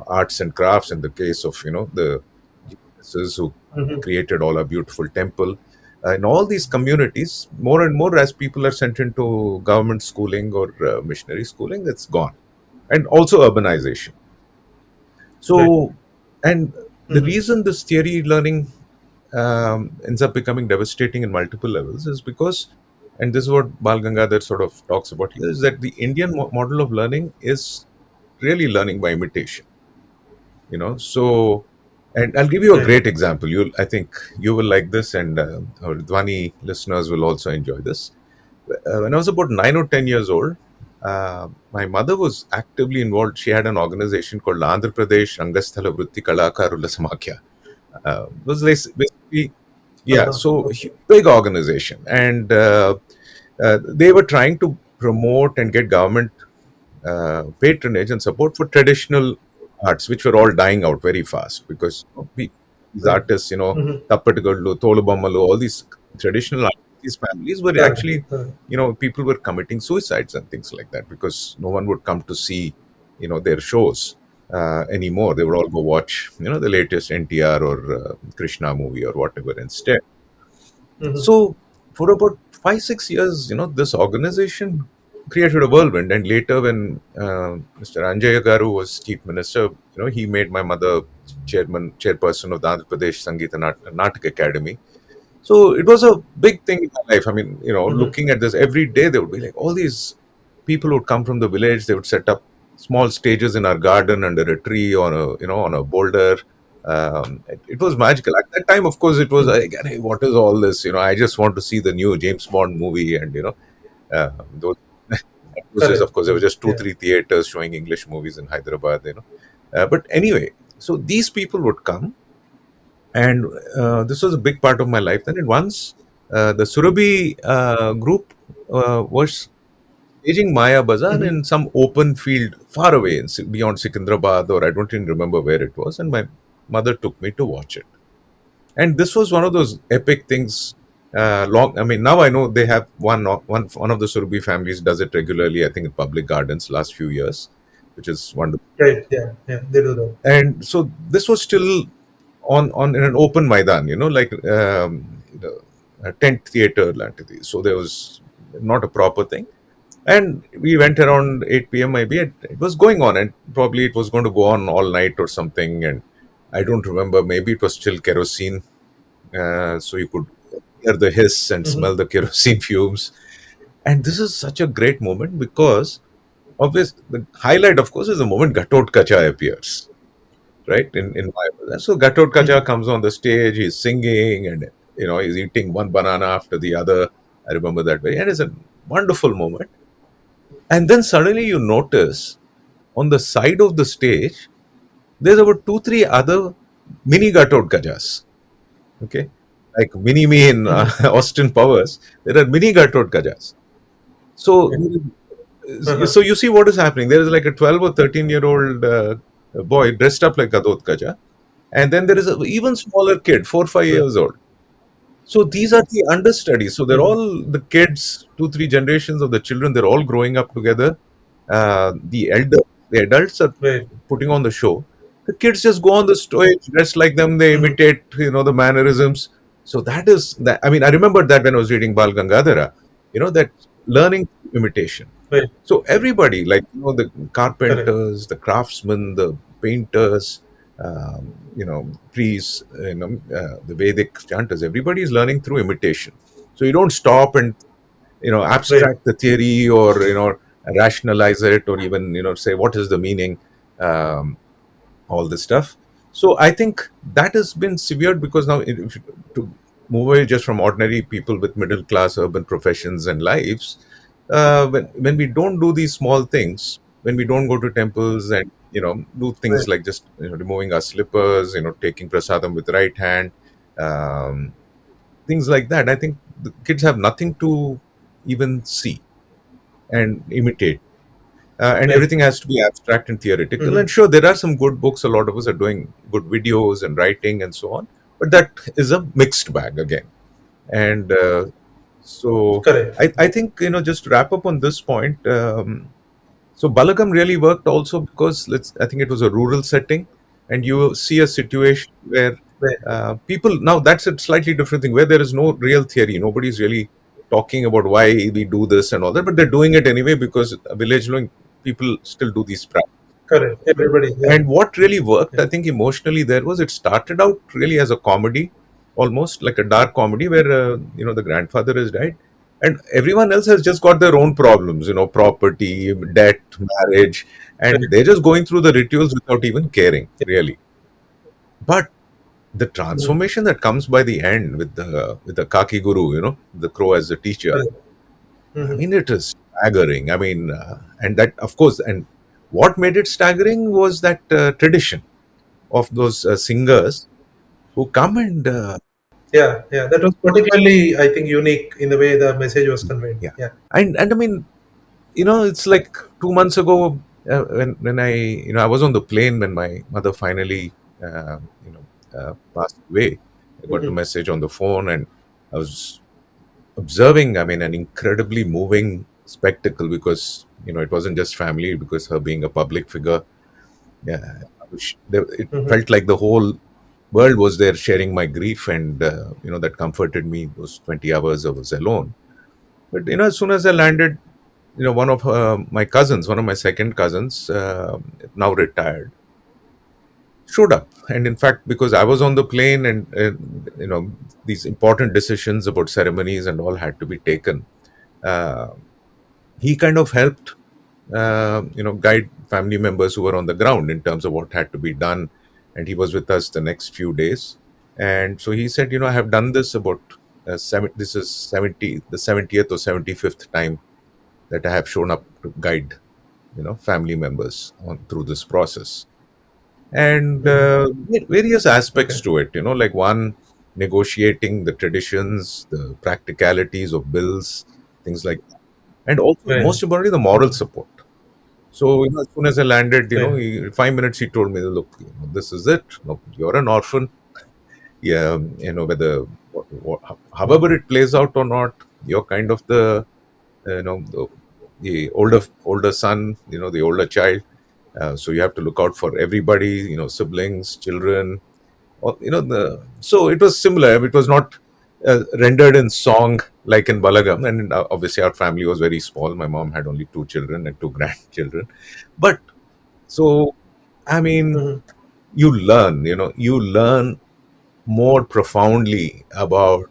arts and crafts in the case of, the geniuses who Mm-hmm. created all our beautiful temple. In all these communities, more and more as people are sent into government schooling or missionary schooling, it's gone. And also urbanization. Right. So, and the Mm-hmm. reason this theory learning ends up becoming devastating in multiple levels is because, and this is what Bal Gangadhar sort of talks about here, is that the Indian model of learning is really learning by imitation. So, and I'll give you a Right. great example. I think you will like this, and our Dhwani listeners will also enjoy this. When I was about 9 or 10 years old, my mother was actively involved. She had an organization called Andhra Pradesh Rangasthala Vritti Kalakarula Samakhya. It was basically, yeah, Uh-huh. so Okay. big organization, and they were trying to promote and get government patronage and support for traditional arts, which were all dying out very fast because these Right. artists, Mm-hmm. Tappatigallu, Tolubammalu, all these traditional artists, these families were Correct. actually, Correct. people were committing suicides and things like that because no one would come to see, their shows anymore. They would all go watch, the latest NTR or Krishna movie or whatever instead. Mm-hmm. So for about 5, 6 years, this organization created a whirlwind. And later, when Mr. Anjaya Garu was chief minister, he made my mother chairperson of the Andhra Pradesh Sangeeta Natak Academy. So it was a big thing in my life. I mean, Mm-hmm. looking at this every day, there would be like all these people would come from the village. They would set up small stages in our garden under a tree on a boulder. It was magical at that time. Of course, it was Mm-hmm. like, hey, what is all this? I just want to see the new James Bond movie, and those. Those days, Correct. of course, there were Correct. just two, Yeah. three theaters showing English movies in Hyderabad. But anyway, so these people would come, and this was a big part of my life. Then, and once the Surabhi group was staging Maya Bazan Mm-hmm. in some open field far away beyond Secunderabad, or I don't even remember where it was, and my mother took me to watch it. And this was one of those epic things. Long, I mean, now I know they have one of the Surabhi families does it regularly. I think in public gardens last few years, which is wonderful. Right. Yeah. Yeah. They do that. And so this was still on in an open maidan, like a tent theater lantidi. So there was not a proper thing. And we went around 8 p.m. maybe. It was going on, and probably it was going to go on all night or something. And I don't remember. Maybe it was still kerosene, so you could hear the hiss and Mm-hmm. smell the kerosene fumes. And this is such a great moment because the highlight, of course, is the moment Ghatot Kacha appears, right? In Bible. So Ghatot Kacha Mm-hmm. comes on the stage, he's singing, and he's eating one banana after the other. I remember that very, and it's a wonderful moment. And then suddenly you notice on the side of the stage, there's about two, three other mini Ghatot Kajas. Okay, like mini me in Mm-hmm. Austin Powers, there are mini Ghatot Kajas. So, Okay. Uh-huh. so you see what is happening. There is like a 12 or 13-year-old boy dressed up like Ghatot Kaja, and then there is an even smaller kid, 4, 5 years old. So these are the understudies. So they're Mhm. all the kids, two, three generations of the children. They're all growing up together. The adults are Right. putting on the show. The kids just go on the stage, dress like them. They Mhm. imitate, the mannerisms. So that is that. I mean, I remember that when I was reading Bal Gangadhara. That learning imitation. Right. So everybody, like the Correct. carpenters, the craftsmen, the painters, priests, the Vedic chanters, everybody is learning through imitation. So you don't stop and Right. abstract the theory, or rationalize it, or even say what is the meaning. Um, all this stuff. So I think that has been severed, because now, to move away just from ordinary people with middle class urban professions and lives, when we don't do these small things, when we don't go to temples and do things Right. like just removing our slippers, taking prasadam with right hand, um, things like that, I think the kids have nothing to even see and imitate, and Right. everything has to be abstract and theoretical. Mhm. And sure, there are some good books. A lot of us are doing good videos and writing and so on, but that is a mixed bag again. And so Correct. I think just to wrap up on this point. So Balagam really worked also because I think it was a rural setting, and you see a situation where Right. people, now that's a slightly different thing, where there is no real theory. Nobody's really talking about why we do this and all that, but they're doing it anyway because village people still do these practices. Correct. Everybody. Yeah. And what really worked, Yeah. I think, emotionally there was, it started out really as a comedy, almost like a dark comedy, where the grandfather has died, and everyone else has just got their own problems, property, debt, marriage, and Right. they're just going through the rituals without even caring, Yeah. really. But the Mhm. transformation that comes by the end with the Kaki Guru, the crow as the teacher, Correct. I Mhm. mean, it is staggering. I mean, and that, of course, and what made it staggering was that tradition of those singers who come and Yeah. Yeah. That was particularly, I think, unique in the way the message was conveyed. yeah, Yeah. and I mean, it's like 2 months ago, when I was on the plane when my mother finally passed away. I got the Mhm. message on the phone, and I was observing, I mean, an incredibly moving spectacle, because it wasn't just family, because her being a public figure, yeah, it Mhm. felt like the whole world was there sharing my grief, and that comforted me. Those 20 hours I was alone. But as soon as I landed, one of my cousins, one of my second cousins, now retired, showed up. And in fact, because I was on the plane, and these important decisions about ceremonies and all had to be taken, uh, he kind of helped guide family members who were on the ground in terms of what had to be done. And he was with us the next few days. And so he said, I have done this about this is the 70th or 75th time that I have shown up to guide family members on through this process. And Mhm. various aspects Okay. to it, like one, negotiating the traditions, the practicalities of bills, things like that. And also, Right. most importantly, the moral Mhm. support. So, as soon as I landed, Right. 5 minutes, he told me, look, this is it. No, you're an orphan. Yeah, whether however it plays out or not, you're kind of the older son, the older child. So you have to look out for everybody, siblings, children. So it was similar. It was not rendered in song like in Balagam, and obviously our family was very small. My mom had only two children and two grandchildren, but so I mean, Mhm. you learn more profoundly about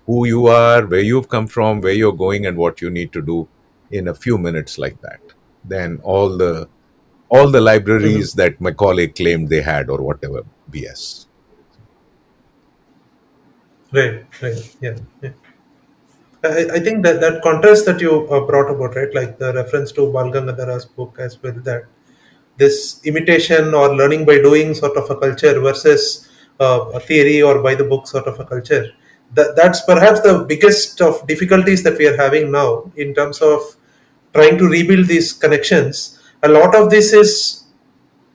who you are, where you've come from, where you're going, and what you need to do in a few minutes like that, than all the Mhm. libraries that Macaulay claimed they had, or whatever BS. Right. Right. Yeah. Yeah. I think that that contrast that you brought about, right, like the reference to Balgangadhara's book as well, that this imitation or learning by doing sort of a culture versus a theory or by the book sort of a culture, that's perhaps the biggest of difficulties that we are having now in terms of trying to rebuild these connections. A lot of this is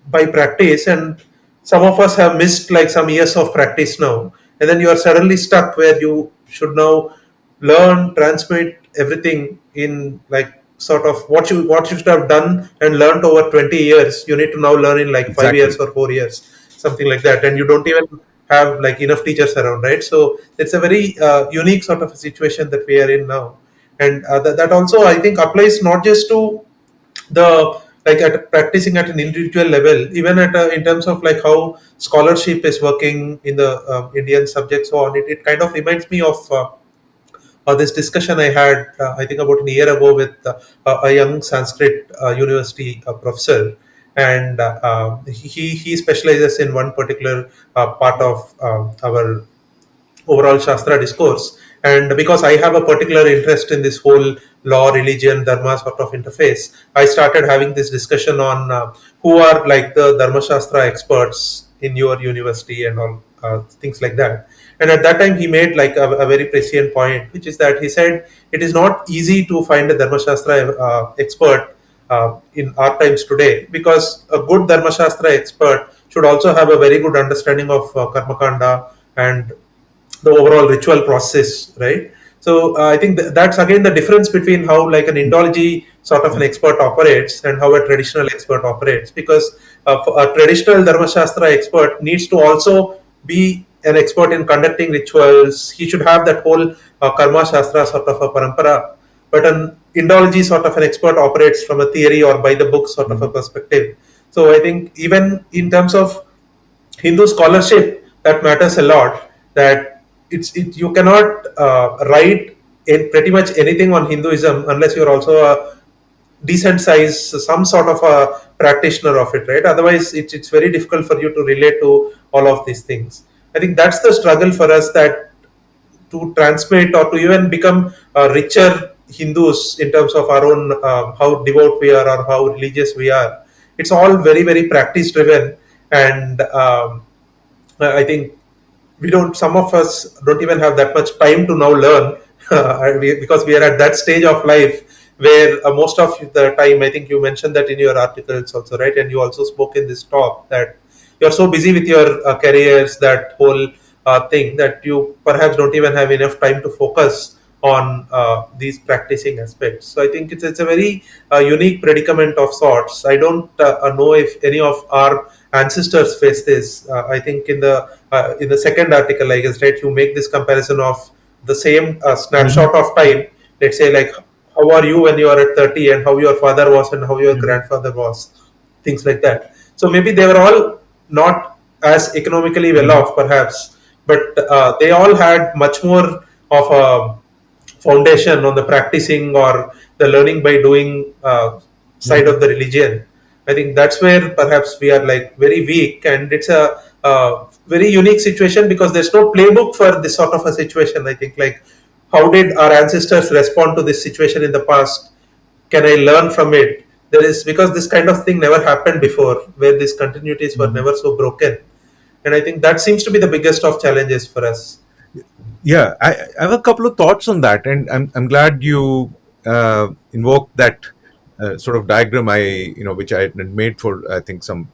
by practice, and some of us have missed like some years of practice now, and then you are suddenly stuck where you should now learn, transmit everything in like sort of what you should have done and learned over 20 years. You need to now learn in like 5 years Exactly. or 4 years, something like that, and you don't even have like enough teachers around, right? So it's a very unique sort of a situation that we are in now, and that also I think applies not just to the like at practicing at an individual level, even at in terms of like how scholarship is working in the Indian subject, so on. It kind of reminds me of this discussion I had, I think about a year ago with a young Sanskrit university professor, and he specializes in one particular part of our overall Shastra discourse. And because I have a particular interest in this whole law, religion, dharma sort of interface, I started having this discussion on who are like the Dharma Shastra experts in your university and all things like that. And at that time, he made like a very prescient point, which is that he said it is not easy to find a Dharma Shastra expert in our times today, because a good Dharma Shastra expert should also have a very good understanding of Karma Kanda and the overall ritual process, right? So I think that's again the difference between how like an Indology sort of an expert operates and how a traditional expert operates. Because a traditional Dharma Shastra expert needs to also be an expert in conducting rituals. He should have that whole Karma Shastra sort of a parampara. But an Indology sort of an expert operates from a theory or by the book sort of a Mhm. perspective. So I think even in terms of Hindu scholarship, that matters a lot. That you cannot write in pretty much anything on Hinduism unless you're also a decent size, some sort of a practitioner of it, right? Otherwise, it's very difficult for you to relate to all of these things. I think that's the struggle for us, that to transmit or to even become richer Hindus in terms of our own how devout we are or how religious we are. It's all very very practice driven, and I think we don't. Some of us don't even have that much time to now learn, because we are at that stage of life where most of the time. I think you mentioned that in your articles also, right? And you also spoke in this talk that you're so busy with your careers, that whole thing, that you perhaps don't even have enough time to focus on these practicing aspects. So I think it's a very unique predicament of sorts. I don't know if any of our ancestors face this. I think in the second article, I guess, right, you make this comparison of the same Mhm. snapshot of time. Let's say like how are you when you are at 30, and how your father was and how your Mhm. grandfather was, things like that. So maybe they were all not as economically well Mhm. off, perhaps, but they all had much more of a foundation on the practicing or the learning by doing side Mhm. of the religion. I think that's where perhaps we are like very weak, and it's a very unique situation because there's no playbook for this sort of a situation. I think like how did our ancestors respond to this situation in the past? Can I learn from it? There is, because this kind of thing never happened before, where these continuities were Mhm. never so broken, and I think that seems to be the biggest of challenges for us. Yeah, I have a couple of thoughts on that, and I'm glad you invoked that sort of diagram which I had made for I think some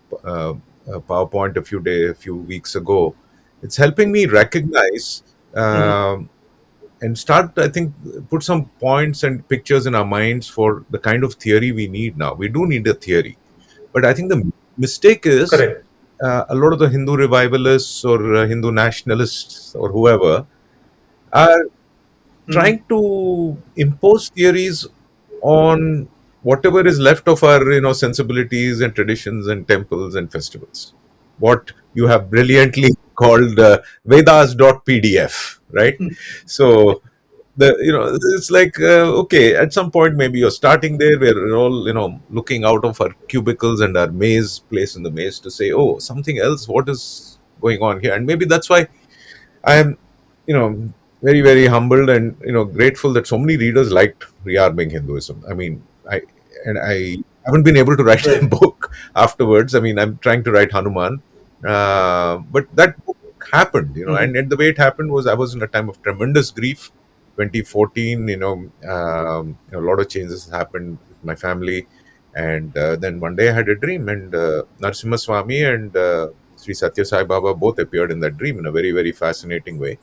PowerPoint a few weeks ago. It's helping me recognize Mhm. and start, I think, put some points and pictures in our minds for the kind of theory we need now. We do need a theory, but I think the mistake is Correct. a lot of the Hindu revivalists or Hindu nationalists or whoever are Mhm. trying to impose theories on whatever is left of our sensibilities and traditions and temples and festivals, what you have brilliantly called vedas.pdf, right? So the it's like okay, at some point maybe you're starting there, we're all looking out of our cubicles and our maze place in the maze to say, oh, something else, what is going on here? And maybe that's why I am, very, very humbled and grateful that so many readers liked rearming Hinduism. I mean, I haven't been able to write a Right. book afterwards. I mean, I'm trying to write Hanuman, but that book happened, Mhm. and the way it happened was I was in a time of tremendous grief. 2014, a lot of changes happened with my family, and then one day I had a dream, and Narasimha Swami and Sri Satya Sai Baba both appeared in that dream in a very, very fascinating way.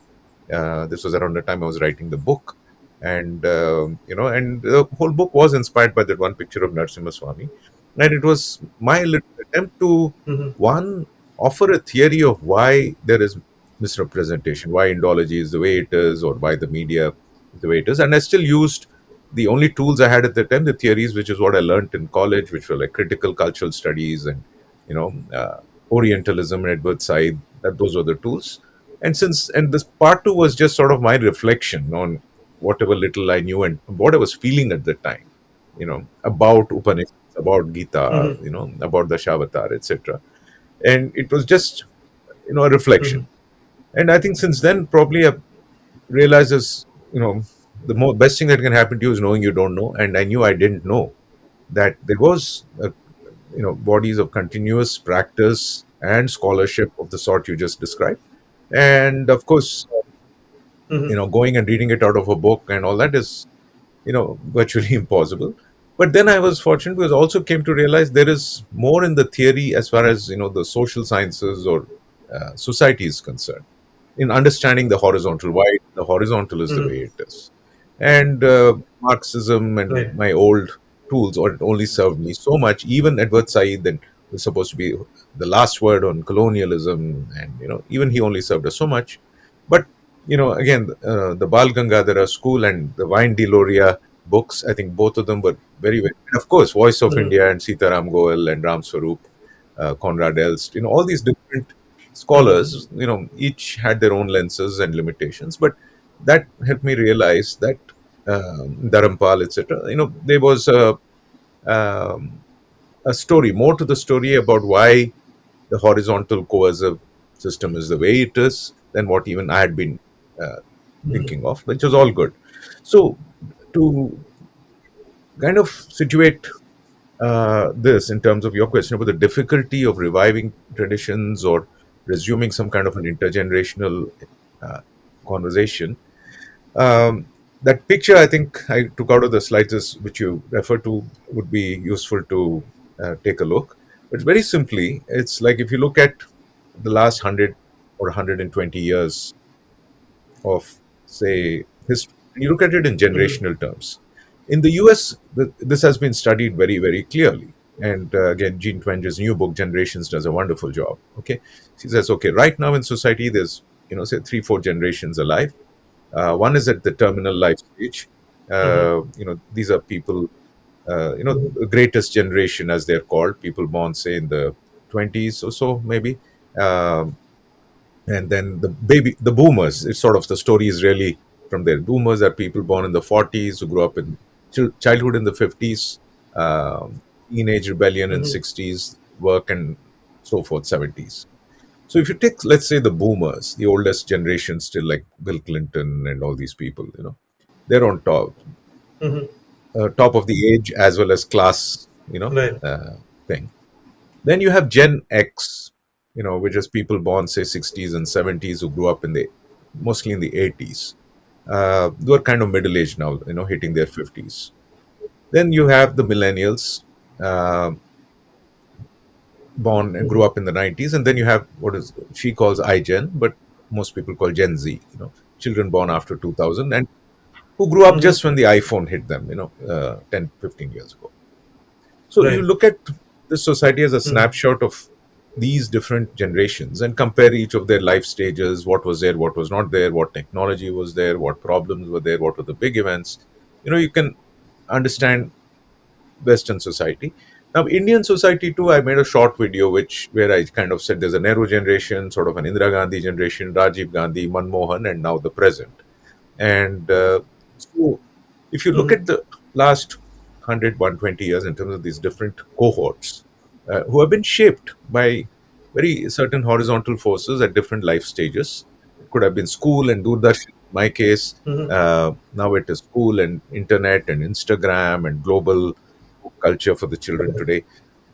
This was around the time I was writing the book, and and the whole book was inspired by that one picture of Narasimha Swami, and it was my little attempt to Mhm. one offer a theory of why there is misrepresentation, why Indology is the way it is, or why the media is the way it is, and I still used the only tools I had at the time, the theories, which is what I learned in college, which were like critical cultural studies and you know Orientalism and Edward Said. That those were the tools. And this part two was just sort of my reflection on whatever little I knew and what I was feeling at the time, about Upanishads, about Gita, Mhm. about the Shavatar, etc. And it was just a Mhm. reflection. And I think since then, probably I realized this, the best thing that can happen to you is knowing you don't know. And I knew I didn't know that there was bodies of continuous practice and scholarship of the sort you just described. And of course, Mhm. going and reading it out of a book and all that is virtually impossible. But then I was fortunate because I also came to realize there is more in the theory as far as the social sciences or society is concerned, in understanding the horizontal, why the horizontal is the Mhm. way it is. And Marxism and Right. my old tools only served me so much. Even Edward Said, that was supposed to be the last word on colonialism, and even he only served us so much. But again, the Bal Gangadhara school and the Vine de Loria books, I think both of them were very, very, and of course, Voice of Mhm. India and Sitaram Goel and Ram Swarup, Conrad Elst, all these different Mhm. scholars, each had their own lenses and limitations, but that helped me realize that Dharampal, etc., there was um, a story, more to the story about why the horizontal coercive system is the way it is than what even I had been uh, Mhm. thinking of, which was all good. So, to kind of situate this in terms of your question about the difficulty of reviving traditions or resuming some kind of an intergenerational uh, conversation. That picture I think I took out of the slides, which you refer to, would be useful to take a look. But very simply, it's like if you look at the last 100 or 120 years of, say, history, and you look at it in Mhm. generational terms. In the US, this has been studied very, very clearly. And again, Jean Twenge's new book, Generations, does a wonderful job. Okay. She says, okay, right now in society, there's, say, three, four generations alive. One is at the terminal life stage. Mhm. These are people, the greatest generation, as they're called, people born, say, in the 20s or so, maybe. Um, and then the boomers, it's sort of, the story is really from there. Boomers are people born in the 40s who grew up in childhood in the 50s, teenage rebellion in Mhm. 60s, work and so forth, 70s. So if you take, let's say, the boomers, the oldest generation still, like Bill Clinton and all these people, they're on Mhm. top of the age as well as class, Right. thing. Then you have Gen X, which is people born, say, 60s and 70s who grew up mostly in the 80s. They are kind of middle aged now, hitting their 50s. Then you have the millennials, uh, born and grew Mhm. up in the 90s. And then you have what is she calls iGen, but most people call Gen Z, children born after 2000 and who grew up Mhm. just when the iPhone hit them, 10, 15 years ago. So you Right. look at this society as a Mhm. snapshot of these different generations and compare each of their life stages, what was there, what was not there, what technology was there, what problems were there, what were the big events. You can understand Western society. Now, Indian society too, I made a short video where I kind of said there's a Nehru generation, sort of an Indira Gandhi generation, Rajiv Gandhi, Manmohan, and now the present. And so, if you look Mhm. at the last 100, 120 years in terms of these different cohorts who have been shaped by very certain horizontal forces at different life stages, it could have been school and Doordarshan, in my case. Mhm. Now it is school and internet and Instagram and global culture for the children today.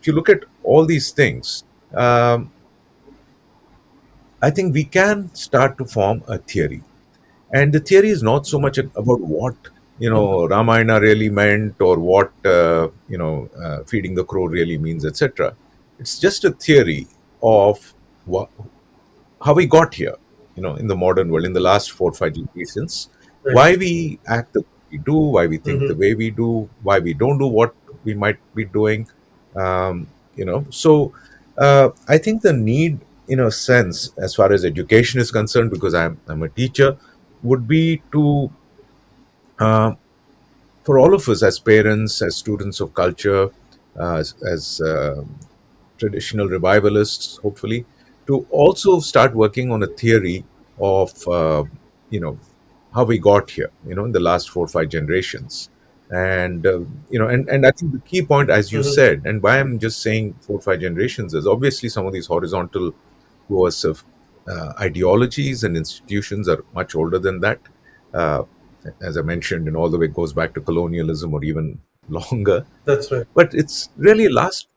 If you look at all these things, um, I think we can start to form a theory. And the theory is not so much about what Ramayana really meant, or what feeding the crow really means, etc. It's just a theory of wha- how we got here, in the modern world, in the last 4 or 5 generations, Right. why we act the way we do, why we think the Mm-hmm. way we do, why we don't do what we might be doing. So I think the need, in a sense, as far as education is concerned, because I'm a teacher, would be to uh, for all of us as parents, as students of culture, as traditional revivalists, hopefully, to also start working on a theory of, you know, how we got here, in the last 4 or 5 generations. And I think the key point, as you Mm-hmm. said, and why I'm just saying 4 or 5 generations, is obviously some of these horizontal coercive ideologies and institutions are much older than that. Uh, as I mentioned, all the way goes back to colonialism or even longer. That's right. But it's really last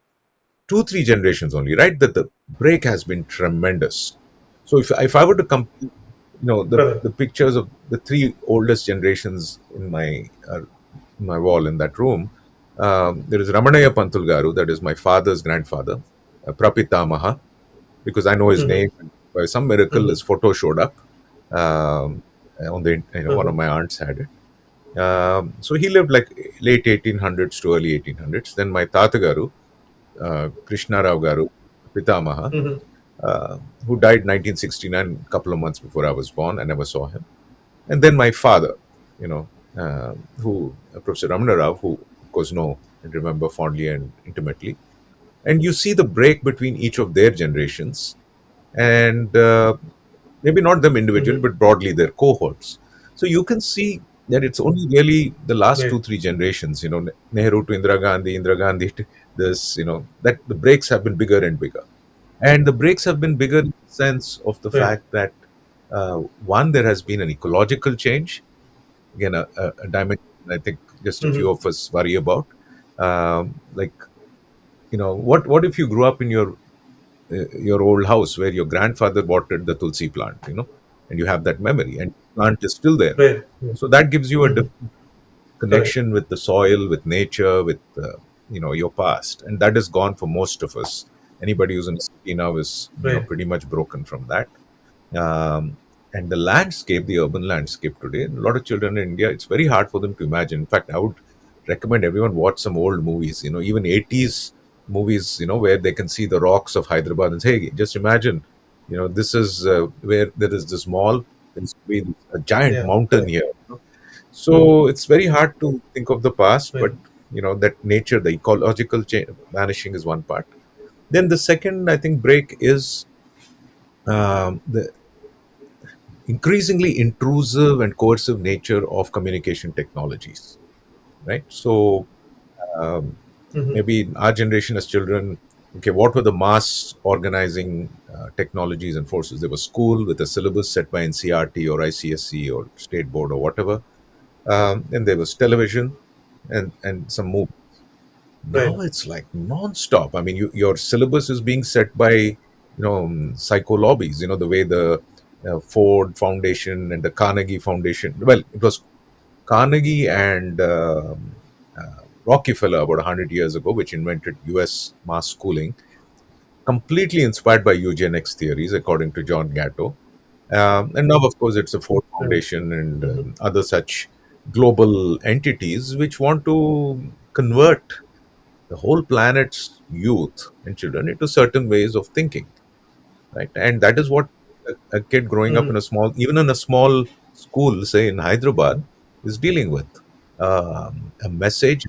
2 3 generations only, right? That the break has been tremendous. So if I were to compare, Correct. the pictures of the three oldest generations in my wall in that room, there is Ramanaya Pantul Garu, that is my father's grandfather, Prapitamaha, because I know his Mm-hmm. name. And by some miracle, Mm-hmm. his photo showed up on the, one Uh-huh. of my aunts had it. So he lived like late 1800s to early 1800s. Then my Tatagaru, Krishna Rao Garu, Pitamaha, Mm-hmm. uh, who died 1969, a couple of months before I was born. I never saw him. And then my father, you know, who Professor Ramana Rao, who of course know and remember fondly and intimately. And you see the break between each of their generations, and maybe not them individually, Mm-hmm. but broadly their cohorts. So you can see that it's only really the last Right. 2 3 generations, Nehru to Indira Gandhi to this, that the breaks have been bigger and bigger. And the breaks have been bigger in the sense of the Right. fact that, one, there has been an ecological change, again, a dimension I think just a few Mm-hmm. of us worry about. Like, what if you grew up in your old house where your grandfather watered the tulsi plant, and you have that memory, and plant is still there. Right. Yeah. So that gives you a Mm-hmm. different Correct. connection with the soil, with nature, with your past, and that is gone for most of us. Anybody who's in a city now is Right. pretty much broken from that. um, and the landscape, the urban landscape today, a lot of children in India, it's very hard for them to imagine. In fact, I would recommend everyone watch some old movies, even 80s movies, where they can see the rocks of Hyderabad and say, hey, just imagine, this is where there is this mall, there's be a giant Yeah. mountain Correct. here. Mm-hmm. So it's very hard to think of the past, Right. but that nature, the ecological vanishing is one part. Then the second, I think, break is the increasingly intrusive and coercive nature of communication technologies, right? So um, Mm-hmm. maybe in our generation as children, okay, what were the mass organizing technologies and forces? There was school with a syllabus set by NCRT or ICSC or state board or whatever. Then there was television and some movies. Right. Now it's like non-stop. I mean, your syllabus is being set by psycho lobbies, the way the Ford Foundation and the Carnegie Foundation, well, it was Carnegie and Rockefeller about 100 years ago, which invented US mass schooling, completely inspired by eugenics theories, according to John Gatto. And now, of course, it's a Ford Right. Foundation and Mm-hmm. other such global entities which want to convert the whole planet's youth and children into certain ways of thinking, right? And that is what a kid growing up Mm-hmm. in even in a small school, say in Hyderabad, is dealing with. A message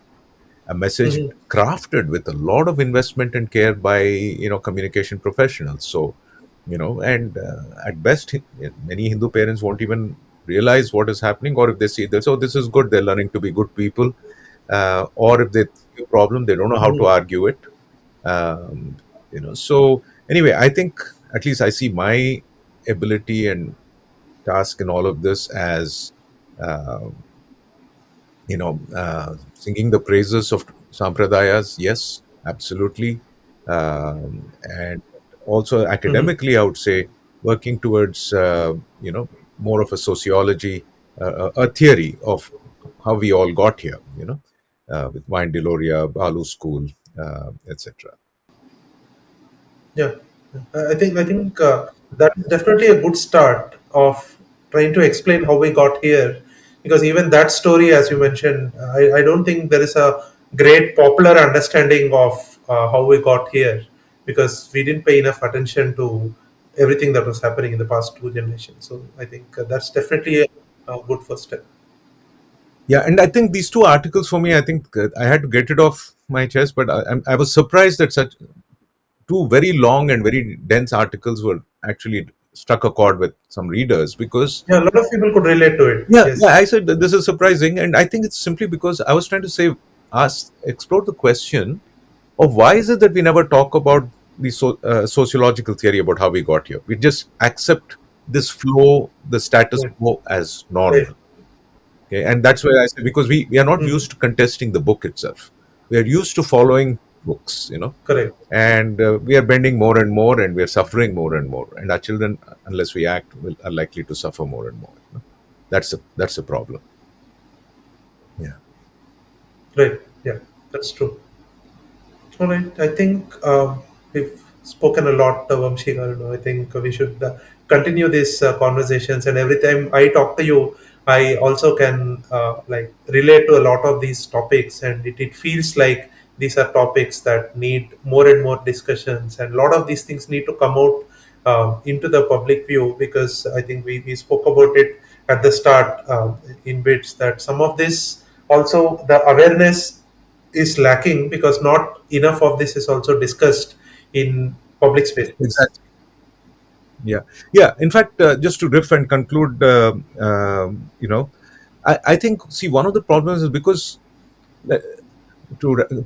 Mm-hmm. crafted with a lot of investment and care by communication professionals. So, and at best, many Hindu parents won't even realize what is happening, or if they see this, oh, this is good, they're learning to be good people, or if they see a problem, they don't know how to Mm-hmm. argue it. So anyway, I think at least I see my ability and task in all of this as uh, singing the praises of sampradayas, yes, absolutely. And also Mm-hmm. academically, I would say working towards, more of a sociology, a theory of how we all got here, with Wine Deloria, Balu School, etc. Yeah. I think that is definitely a good start of trying to explain how we got here, because even that story, as you mentioned, I don't think there is a great popular understanding of how we got here, because we didn't pay enough attention to everything that was happening in the past two generations. So I think that's definitely a good first step. Yeah, and I think these two articles for me, I think I had to get it off my chest, but I was surprised that such two very long and very dense articles were actually struck a chord with some readers because Yeah, a lot of people could relate to it. yeah, Yes. I said that this is surprising, and I think it's simply because I was trying to say, ask, explore the question of why is it that we never talk about the sociological theory about how we got here. We just accept this flow, the status Right. quo as Right. normal. Okay, and that's why I say because we are not Mhm. used to contesting the book itself. We are used to following books, Correct. and we are bending more and more, and we are suffering more and more. And our children, unless we act, are likely to suffer more and more. That's a problem. Yeah. Right. Yeah, that's true. All right. I think we've spoken a lot, Vamshi. I think we should continue these conversations. And every time I talk to you, I also can like relate to a lot of these topics, and it feels like these are topics that need more and more discussions. And a lot of these things need to come out into the public view, because I think we spoke about it at the start in bits that some of this also the awareness is lacking, because not enough of this is also discussed in public spaces. Exactly. Yeah. Yeah. In fact, just to riff and conclude, I think, see, one of the problems is because uh,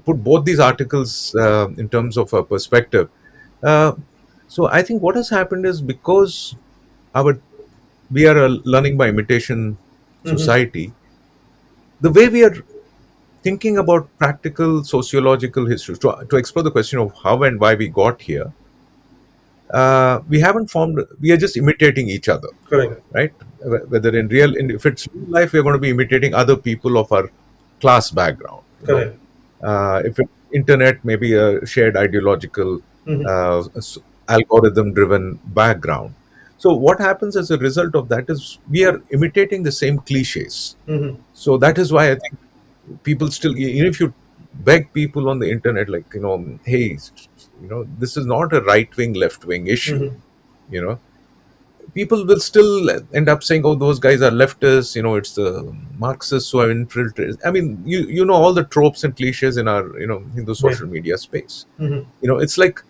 put both these articles in terms of a perspective. Uh, so I think what has happened is because our we are a learning by imitation Hmm. society, the way we are thinking about practical sociological history to explore the question of how and why we got here, we haven't formed. We are just imitating each other, Correct. right? Whether if it's real life, we're going to be imitating other people of our class background. Correct. If it's internet, maybe a shared ideological, Hmm. algorithm-driven background. So what happens as a result of that is we are imitating the same cliches. Hmm. So that is why I think people still, even if you beg people on the internet, like hey, this is not a right wing, left wing issue. Hmm. You know, people will still end up saying, "Oh, those guys are leftists." It's the Marxists who have infiltrated. I mean, you know all the tropes and cliches in our Hindu Right. social media space. Hmm. It's like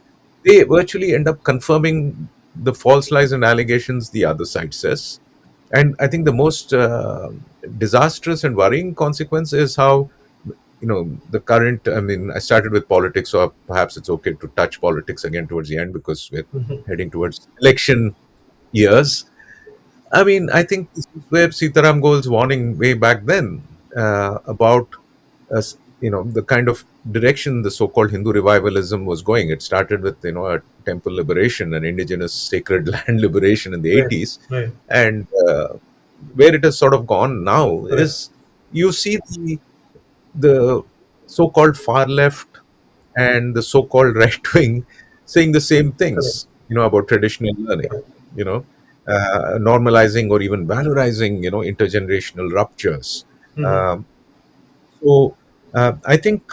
they virtually end up confirming the false lies and allegations the other side says. And I think the most disastrous and worrying consequence is how the current. I mean, I started with politics, so perhaps it's okay to touch politics again towards the end because we're Hmm. heading towards election years. I mean, I think this is where Sitaram Goel's warning way back then about the kind of direction the so-called Hindu revivalism was going. It started with a temple liberation and indigenous sacred land liberation in the Right. 80s, Right. and where it has sort of gone now Correct. is you see the so-called far left and the so-called right wing saying the same Correct. things, about traditional learning, Correct. you know, normalizing or even valorizing, intergenerational ruptures. Hmm. Um, so I think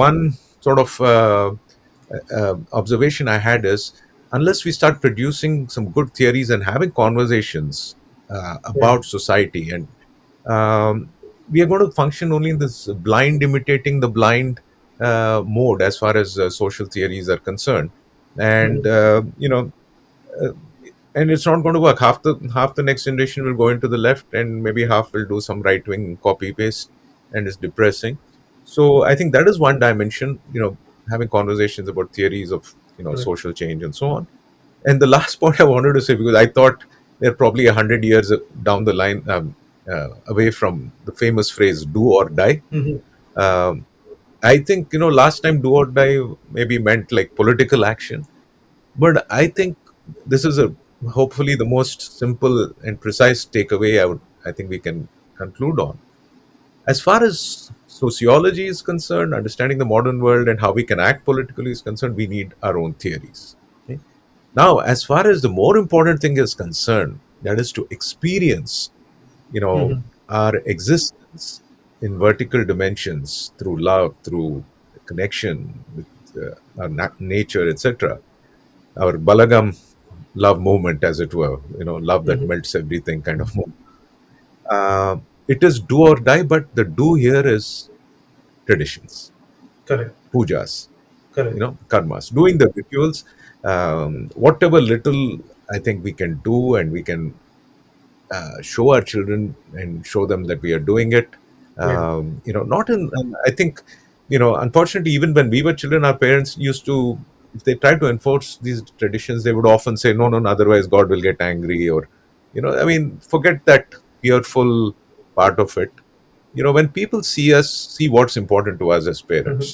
one sort of observation I had is unless we start producing some good theories and having conversations Right. about society, and we are going to function only in this blind imitating the blind mode as far as social theories are concerned, and Hmm. uh, and it's not going to work. Half the next generation will go into the left, and maybe half will do some right wing copy paste, and it's depressing. So I think that is one dimension. Having conversations about theories of Correct. social change and so on. And the last point I wanted to say, because I thought they're probably 100 years down the line, away from the famous phrase "do or die." Hmm. Um, I think last time "do or die" maybe meant like political action, but I think this is a hopefully the most simple and precise takeaway I think we can conclude on. As far as sociology is concerned, understanding the modern world and how we can act politically is concerned, we need our own theories. Okay? Now, as far as the more important thing is concerned, that is to experience, Hmm. our existence in vertical dimensions through love, through connection with our nature, etc. Our Balagam love movement, as it were, love that Hmm. melts everything kind of movement. It is do or die, but the do here is traditions, Correct. pujas, Correct. karmas, doing the rituals, whatever little I think we can do, and we can show our children and show them that we are doing it. Yeah. Not in, I think, unfortunately, even when we were children, our parents used to, if they tried to enforce these traditions, they would often say, no, no, no, otherwise God will get angry, or, I mean, forget that fearful part of it. When people see us, see what's important to us as Hmm. parents,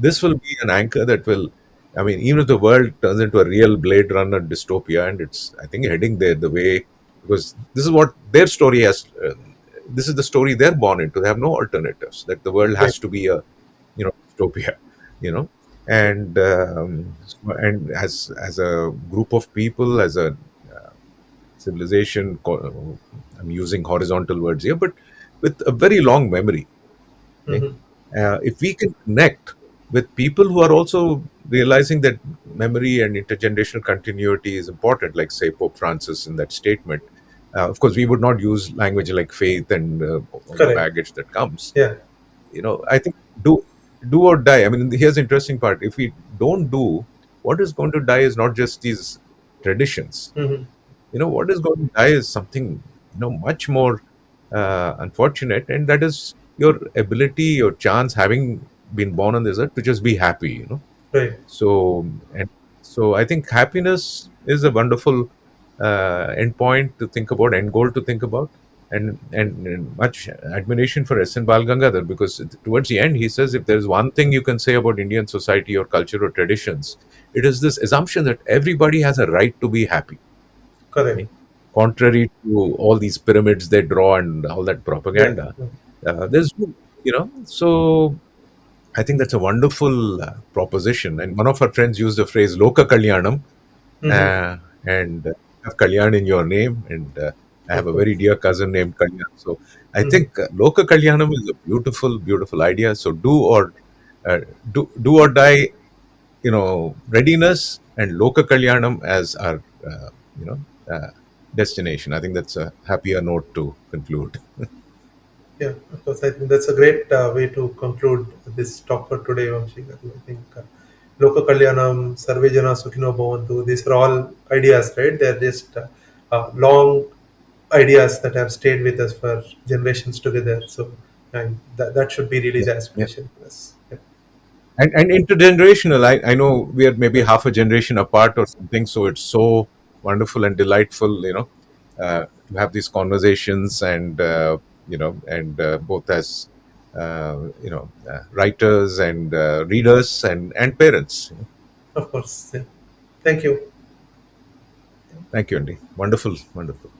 this will be an anchor that will, I mean, even if the world turns into a real Blade Runner dystopia, and it's, I think, heading there the way, because this is what their story has, this is the story they're born into. They have no alternatives, that the world Right. has to be a, dystopia, you know, Right. and as a group of people, as a civilization, I'm using horizontal words here, but with a very long memory. Okay? Hmm. If we can connect with people who are also realizing that memory and intergenerational continuity is important, like, say, Pope Francis in that statement. Of course, we would not use language like faith and all the Correct. baggage that comes. Yeah. I think do or die. I mean, here's the interesting part. If we don't do, what is going to die is not just these traditions. Hmm. What is going to die is something, much more unfortunate, and that is your ability, your chance, having been born on this earth, to just be happy. Right. So and so I think happiness is a wonderful end point to think about, end goal to think about. And much admiration for S. N. Balgangadhar, because towards the end he says, if there's one thing you can say about Indian society or culture or traditions, it is this assumption that everybody has a right to be happy. Correct. Okay? Contrary to all these pyramids they draw and all that Yeah. propaganda, there's so I think that's a wonderful proposition. And one of our friends used the phrase "Loka Kalyanam," Hmm. uh, and have Kalyan in your name. And I have Of a course. very dear cousin named Kalyan. So I Hmm. think Loka Kalyanam is a beautiful, beautiful idea. So uh, do or die, readiness, and Loka Kalyanam as our, you know, uh, destination. I think that's a happier note to conclude. Yeah, of course. I think that's a great way to conclude this talk for today, Vamshi. I think Loka Kalyanam, Sarvejana Sukhino Bhavantu, these are all ideas, right? They're just long ideas that have stayed with us for generations together. So, and that should be really Yeah, the yeah. aspiration for us. Yeah. And intergenerational. I know we are maybe Right. half a generation apart or something, so it's so wonderful and delightful, to have these conversations, and both as writers and readers and parents. Of course. Yeah. Thank you. Thank you, Andy. Wonderful, wonderful.